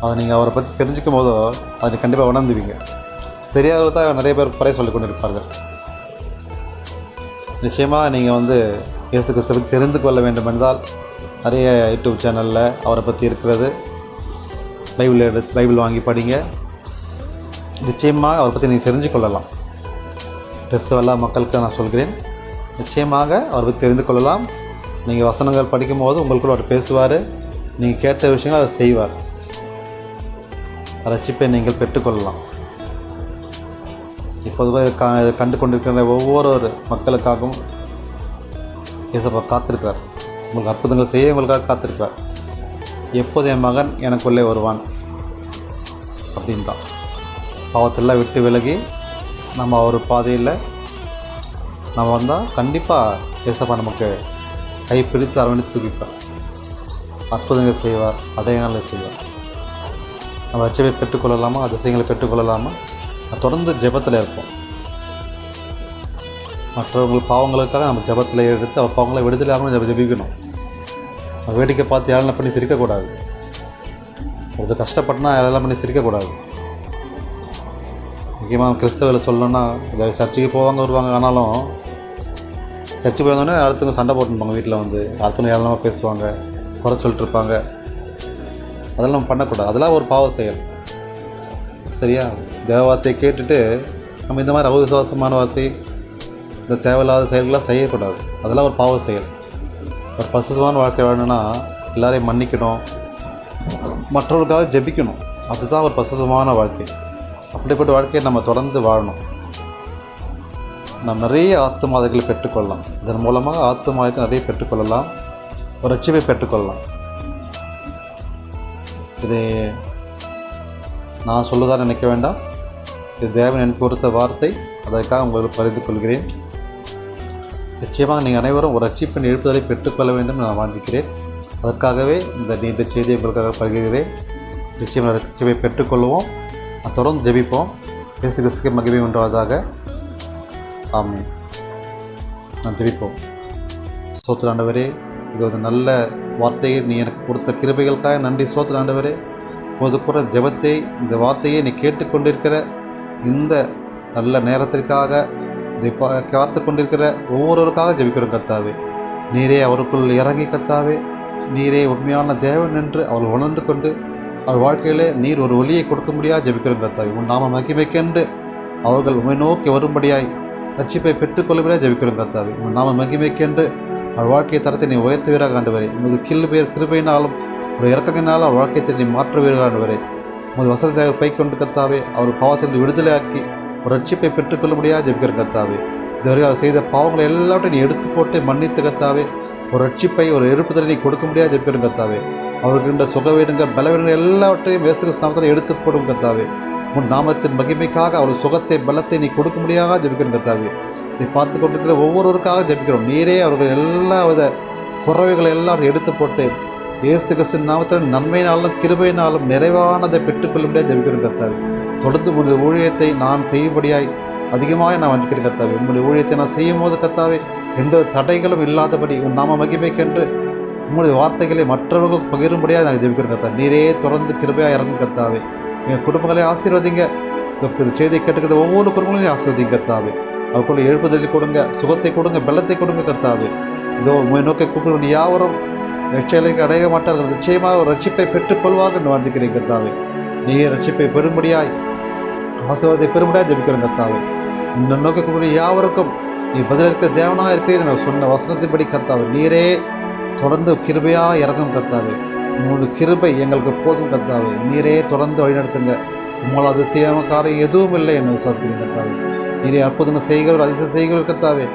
அதை நீங்கள் அவரை பற்றி தெரிஞ்சுக்கும் போதோ அதை கண்டிப்பாக உணர்ந்துவீங்க. தெரியாதவர் தான் நிறைய பேர் குறை சொல்லி கொண்டு இருப்பார்கள். நிச்சயமாக நீங்கள் வந்து இயேசு கிறிஸ்துவை பற்றி தெரிந்து கொள்ள வேண்டும் என்றால் நிறைய யூடியூப் சேனலில் அவரை பற்றி இருக்கிறது. பைபிள் வாங்கி படிங்க. நிச்சயமாக அவரை பற்றி நீங்கள் தெரிஞ்சு கொள்ளலாம். கிறிஸ்துவ மக்களுக்கு நான் சொல்கிறேன், நிச்சயமாக அவரை பற்றி தெரிந்து கொள்ளலாம். நீங்கள் வசனங்கள் படிக்கும்போது உங்களுக்குள்ள அவர் பேசுவார். நீங்கள் கேட்ட விஷயங்கள் அவர் செய்வார். ரட்சிப்பை நீங்கள் பெற்றுக்கொள்ளலாம். இப்போது இதை கண்டு கொண்டிருக்கிற ஒவ்வொரு மக்களுக்காகவும் இயேசப்பா காத்திருக்கிறார். உங்களுக்கு அற்புதங்கள் செய்ய உங்களுக்காக காத்திருக்கிறார். எப்போது என் மகன் எனக்குள்ளே வருவான் அப்படின்னு தான். பாவத்தெல்லாம் விட்டு விலகி நம்ம ஒரு பாதையில் நம்ம வந்தால் கண்டிப்பாக இயேசப்பா நமக்கு கைப்பிடித்து அரவணைத்து தூக்கிப்பார். அற்புதங்கள் செய்வார், அடையாளங்களை செய்வார். நம்ம ரட்சிப்பை பெற்றுக்கொள்ளலாமா, அதிசயங்களை பெற்றுக்கொள்ளலாமா? தொடர்ந்து ஜெபத்தில் இருப்போம். மற்றவர்கள் பாவங்களுக்காக நம்ம ஜெபத்தில் எடுத்து அவர் பாவங்களை விடுதலையாகவும் ஜெபிக்கணும். வேடிக்கை பார்த்து ஏளனம் பண்ணி சிரிக்கக்கூடாது. ஒருத்தர் கஷ்டப்பட்டுனா ஏளனம் பண்ணி சிரிக்கக்கூடாது. முக்கியமாக கிறிஸ்தவர்கள் சொல்லணுன்னா சர்ச்சுக்கு போவாங்க வருவாங்க, ஆனாலும் சர்ச்சுக்கு போவாங்கன்னே அடுத்தவங்க சண்டை போட்டுருப்பாங்க. வீட்டில் வந்து அடுத்தவங்க ஏளனமாக பேசுவாங்க, குறை சொல்லிட்டு இருப்பாங்க. அதெல்லாம் நம்ம பண்ணக்கூடாது. அதெல்லாம் ஒரு பாவ செயல். சரியா? தேவ வார்த்தையை கேட்டுட்டு நம்ம இந்த மாதிரி அவிசுவாசமான வார்த்தை, இந்த தேவையில்லாத செயல்களாக செய்யக்கூடாது. அதெல்லாம் ஒரு பாவ செயல். ஒரு பரிசுத்தமான வாழ்க்கை வாழணும்னா எல்லாரையும் மன்னிக்கணும், மற்றவர்களுக்காக ஜெபிக்கணும். அதுதான் ஒரு பரிசுத்தமான வாழ்க்கை. அப்படிப்பட்ட வாழ்க்கையை நம்ம தொடர்ந்து வாழணும். நம்ம நிறைய ஆத்துமாதங்களை பெற்றுக்கொள்ளலாம். இதன் மூலமாக ஆத்துமாதத்தை நிறைய பெற்றுக்கொள்ளலாம், ஒரு ரட்சிப்பை பெற்றுக்கொள்ளலாம். இது நான் சொல்லுதான் நினைக்க வேண்டாம். இது தேவன் எனக்கு கொடுத்த வார்த்தை. அதற்காக உங்களுக்கு பகிர்ந்து கொள்கிறேன். நிச்சயமாக நீங்கள் அனைவரும் ஒரு ரட்சிப்பின் எழுப்புதலை பெற்றுக்கொள்ள வேண்டும் நான் வாங்கிக்கிறேன். அதற்காகவே இந்த நீண்ட செய்தியை உங்களுக்காக பகிர்கிறேன். நிச்சயம் ரட்சிப்பை பெற்றுக்கொள்வோம். தொடர்ந்து ஜெபிப்போம். இயேசு கிறிஸ்துவுக்கு மகிமை உண்டாவதாக. ஆமென். நான் ஜெபிப்போம். ஸ்தோத்திர ஆண்டவரே, இது ஒரு நல்ல வார்த்தையை நீ எனக்கு கொடுத்த கிருபைகளுக்காக நன்றி. ஸ்தோத்திர ஆண்டவரே, போது கூட ஜெபத்தை, இந்த வார்த்தையை நீ கேட்டுக்கொண்டிருக்கிற இந்த நல்ல நேரத்திற்காக இதை பார்த்து கொண்டிருக்கிற ஒவ்வொருவருக்காக ஜெபிக்கிறோம் கர்த்தாவே. நீரே அவருக்குள் இறங்கி கர்த்தாவே, நீரே உண்மையான தேவன் என்று அவர்கள் உணர்ந்து கொண்டு அவர் வாழ்க்கையிலே நீர் ஒரு ஒளியை கொடுக்க முடியாது ஜெபிக்கிறோம் கர்த்தாவே. உன் நாம மகிமைக்கென்று அவர்கள் உண்மை நோக்கி வரும்படியாய் ரட்சிப்பை பெற்றுக்கொள்ளும்படியாக ஜெபிக்கிறோம் கர்த்தாவே. உன் நாம மகிமைக்கென்று அவர் வாழ்க்கை தரத்தை நீ உயர்த்துவீராக ஆண்டவரே. உமது கிருபையினாலும் உடைய இறக்கத்தினாலும் அவர் வாழ்க்கையை நீ மாற்றுவீர்கள் ஆண்டவரே. உமது வசனத்தை அவர் பை கொண்டு கர்த்தாவே, அவர் பாவத்திலிருந்து விடுதலையாக்கி ஒரு ரட்சிப்பை பெற்றுக்கொள்ளும்படியாக ஜெபிக்கிறோம் கர்த்தாவே. இதுவரை அவர் செய்த பாவங்களை எல்லாவற்றையும் நீ எடுத்து போட்டு மன்னித்து கர்த்தாவே, ஒரு ரட்சிப்பை ஒரு எழுப்புதலை நீ கொடுக்க முடியாது ஜெபிக்கிறோம் கர்த்தாவே. அவர்கின்ற சுகவீனங்கள் பலவீனங்கள் எல்லாவற்றையும் இயேசு கிறிஸ்து நாமத்தில் எடுத்து போடும் கர்த்தாவே. உன் நாமத்தின் மகிமைக்காக அவர் சுகத்தை பலத்தை நீ கொடுக்க முடியாத ஜெபிக்கிறோம் கர்த்தாவே. இதை பார்த்து கொண்டிருக்கிற ஒவ்வொருவருக்காக ஜெபிக்கிறோம். நீரே அவர்கள் எல்லா வித குறைவுகளை எல்லாம் எடுத்து போட்டு இயேசு கிறிஸ்துவின் நாமத்தில் நன்மையினாலும் கிருபையினாலும் நிறைவானதை பெற்றுக்கொள்ள முடியாது ஜெபிக்கிறோம் கர்த்தாவே. தொடர்ந்து உங்களுடைய ஊழியத்தை நான் செய்யும்படியாய் அதிகமாக நான் வஞ்சிக்கிறேன் கர்த்தாவே. உங்களுடைய ஊழியத்தை நான் செய்யும் போது கர்த்தாவே, எந்த தடைகளும் இல்லாதபடி உன் நாம மகிமைக்கென்று உங்களுடைய வார்த்தைகளை மற்றவர்கள் பகிரும்படியாக நாங்கள் ஜெபிக்கிறோம் கர்த்தாவே. நீரே தொடர்ந்து கிருபையாக இறங்கும் கர்த்தாவே. எங்கள் குடும்பங்களை ஆசீர்வதிங்க. இந்த செய்தியை கேட்டுக்கிட்ட ஒவ்வொரு குடும்பங்களையும் ஆசீர்வதிங்க கர்த்தாவே. அவருக்குள்ள எழுப்புதலை கொடுங்க, சுகத்தை கொடுங்க, பலத்தை கொடுங்க கர்த்தாவே. இதோ உண்மை நோக்கி கூப்பிடுவது யாவரும் வெற்றிலைக்கு அடைய மாட்டார்கள், நிச்சயமாக ஒரு ரட்சிப்பை பெற்றுக்கொள்வார்கள் என்று வாஞ்சிக்கிறேன் கர்த்தாவே. நீயே ரட்சிப்பை பெறும்படியாய் ஆசீர்வாதத்தை பெறும்படியாக ஜெபிக்கிறோம் கர்த்தாவே. இந்த நோக்கி கூப்பிடுவது யாவருக்கும் நீ பதிலளிக்க தேவனாக இருக்கிறேன் நான் சொன்ன வசனத்தின்படி கர்த்தாவே, நீரே தொடர்ந்து கிருபையாக இறங்கும் கர்த்தாவே. உங்களுடைய கிருபை எங்களுக்கு போதும் கர்த்தாவே. நீரே தொடர்ந்து வழிநடத்துங்க. உங்களால் அதிசயமான காரியம் எதுவும் இல்லை என்று விசுவாசிக்கிறேன் கர்த்தாவே. நீரே அற்புதங்கள் செய்கிறவர், அதிசயம் செய்கிறவர் கர்த்தாவே.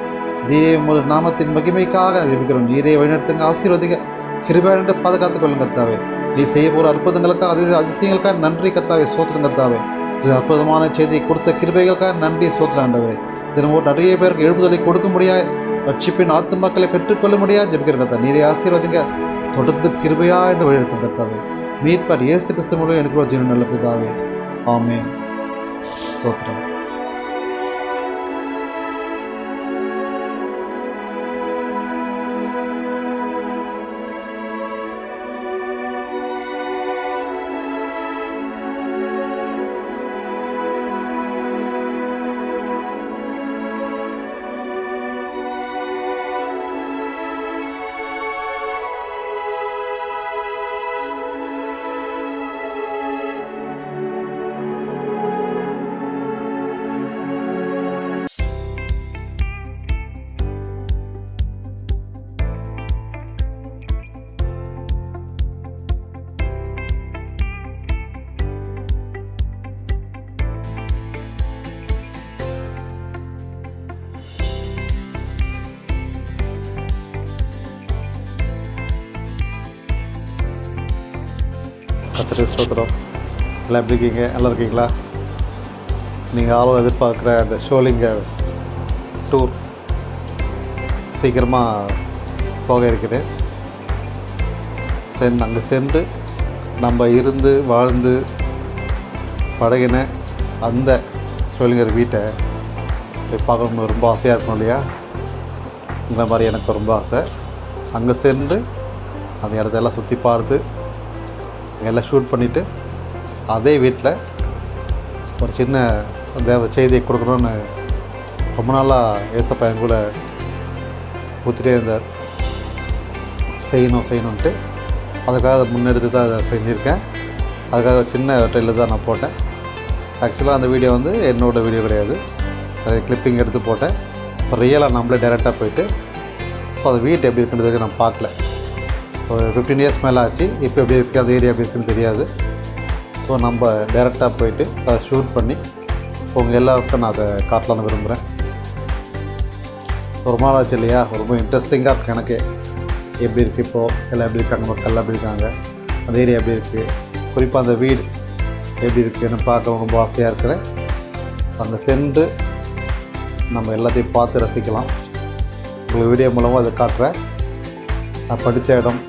நீரே உங்களுடைய நாமத்தின் மகிமைக்காக ஜெபிக்கிறோம். நீரே வழிநடத்துங்க, ஆசீர்வதிங்க, கிருபை என்று பாதுகாத்துக் கொள்ளுங்க கர்த்தாவே. நீ செய்ய போகிற அற்புதங்களுக்காக அதிசயங்களுக்காக நன்றி கர்த்தாவே, சோத்திரம் கர்த்தாவே. அற்புதமான செய்தியை கொடுத்த கிருபைகளுக்காக நன்றி சோத்திரம் ஆண்டவரே. தினமும் நிறைய பேருக்கு எழுப்புதலை கொடுக்க முடியாது, ரட்சிப்பின் ஆத்துமாக்களை பெற்றுக்கொள்ள முடியாது ஜெபிக்கிற கர்த்தா. நீரே ஆசீர்வதிங்க, தொடர்ந்து கிருபையா என்று வழிநடத்தும் கர்த்தாவே. மீட்பர் இயேசு கிறிஸ்து மூலம் எனக்கு ஜீவன் நல்ல பிதாவே, ஆமென். ஸ்தோத்திரம். கர்த்தருக்கு ஸ்தோத்திரம். எல்லாம் எப்படி இருக்கீங்க? நல்லா இருக்கீங்களா? நீங்கள் ஆளும் எதிர்பார்க்குற அந்த ஷோலிங்கர் டூர் சீக்கிரமாக போக இருக்கிறேன். அங்கே சென்று நம்ம இருந்து வாழ்ந்து பழகின அந்த ஷோலிங்கர் வீட்டை போய் பார்க்கணுன்னு ரொம்ப ஆசையாக இருக்கும் இல்லையா? இந்த மாதிரி எனக்கு ரொம்ப ஆசை. அங்கே சென்று அந்த இடத்தெல்லாம் சுற்றி பார்த்து எல்லாம் ஷூட் பண்ணிவிட்டு அதே வீட்டில் ஒரு சின்ன தேவ செய்தியை கொடுக்கணுன்னு ரொம்ப நாளாக ஏசப்பா என் கூட ஊற்றிட்டே இருந்தார். செய்யணுன்ட்டு அதுக்காக முன்னெடுத்து தான் அதை செஞ்சுருக்கேன். அதுக்காக சின்ன ட்ரெயிலில் தான் நான் போட்டேன். ஆக்சுவலாக அந்த வீடியோ வந்து என்னோடய வீடியோ கிடையாது, அதை கிளிப்பிங் எடுத்து போட்டேன். இப்போ ரியலாக நம்மளே டைரெக்டாக போயிட்டு ஸோ அது வீட்டு எப்படி இருக்குன்றதுக்கு நான் பார்க்கல. ஒரு 15 இயர்ஸ் மேலே ஆச்சு. இப்போ எப்படி இருக்குது, அந்த ஏரியா எப்படி இருக்குன்னு தெரியாது. ஸோ நம்ம டைரெக்டாக போயிட்டு அதை ஷூட் பண்ணி உங்கள் எல்லாருக்கும் நான் அதை காட்டலான்னு விரும்புகிறேன். ஒரு நாள் ஆச்சு இல்லையா? ரொம்ப இன்ட்ரெஸ்டிங்காக இருக்குது எனக்கு. எப்படி இருக்குது இப்போது, எல்லாம் எப்படி இருக்காங்க, மக்கள் எப்படி இருக்காங்க, அந்த ஏரியா எப்படி இருக்குது, குறிப்பாக அந்த வீடு எப்படி இருக்குதுன்னு பார்க்க ரொம்ப ஆசையாக இருக்கிறேன். ஸோ அங்கே சென்று நம்ம எல்லாத்தையும் பார்த்து ரசிக்கலாம். உங்களுக்கு வீடியோ மூலமாக அதை காட்டுறேன். நான் படித்த இடம்,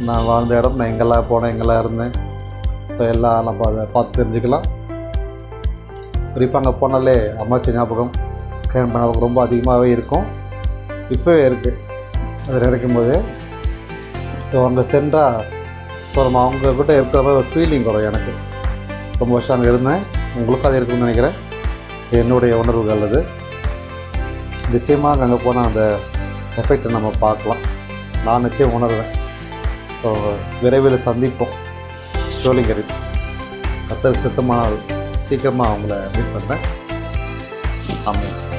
நான் வாழ்ந்த இடம், நான் எங்கெல்லாம் போனேன், எங்கெல்லாம் இருந்தேன், ஸோ எல்லாம் நம்ம அதை பார்த்து தெரிஞ்சுக்கலாம். குறிப்பாக அங்கே போனாலே அம்மாச்சி ஞாபகம், கல்யாணம் ஞாபகம் ரொம்ப அதிகமாகவே இருக்கும். இப்போவே இருக்குது அது நினைக்கும் போது. ஸோ அங்கே சென்றால் ஸோ நம்ம அவங்கக்கிட்ட இருக்கிற மாதிரி ஒரு ஃபீலிங் வரும் எனக்கு. ரொம்ப வருஷம் அங்கே இருந்தேன், உங்களுக்கும் அது இருக்குன்னு நினைக்கிறேன். ஸோ என்னுடைய உணர்வுகள் அது. நிச்சயமாக அங்கே போனால் அந்த எஃபெக்டை நம்ம பார்க்கலாம். நான் நிச்சயம் உணர்வேன். ஸோ விரைவில் சந்திப்போம். ஷோலிங்கரில் கர்த்தருக்கு சித்தமானால் சீக்கிரமாக அவங்கள மீட் பண்ணுறேன். ஆமாம்.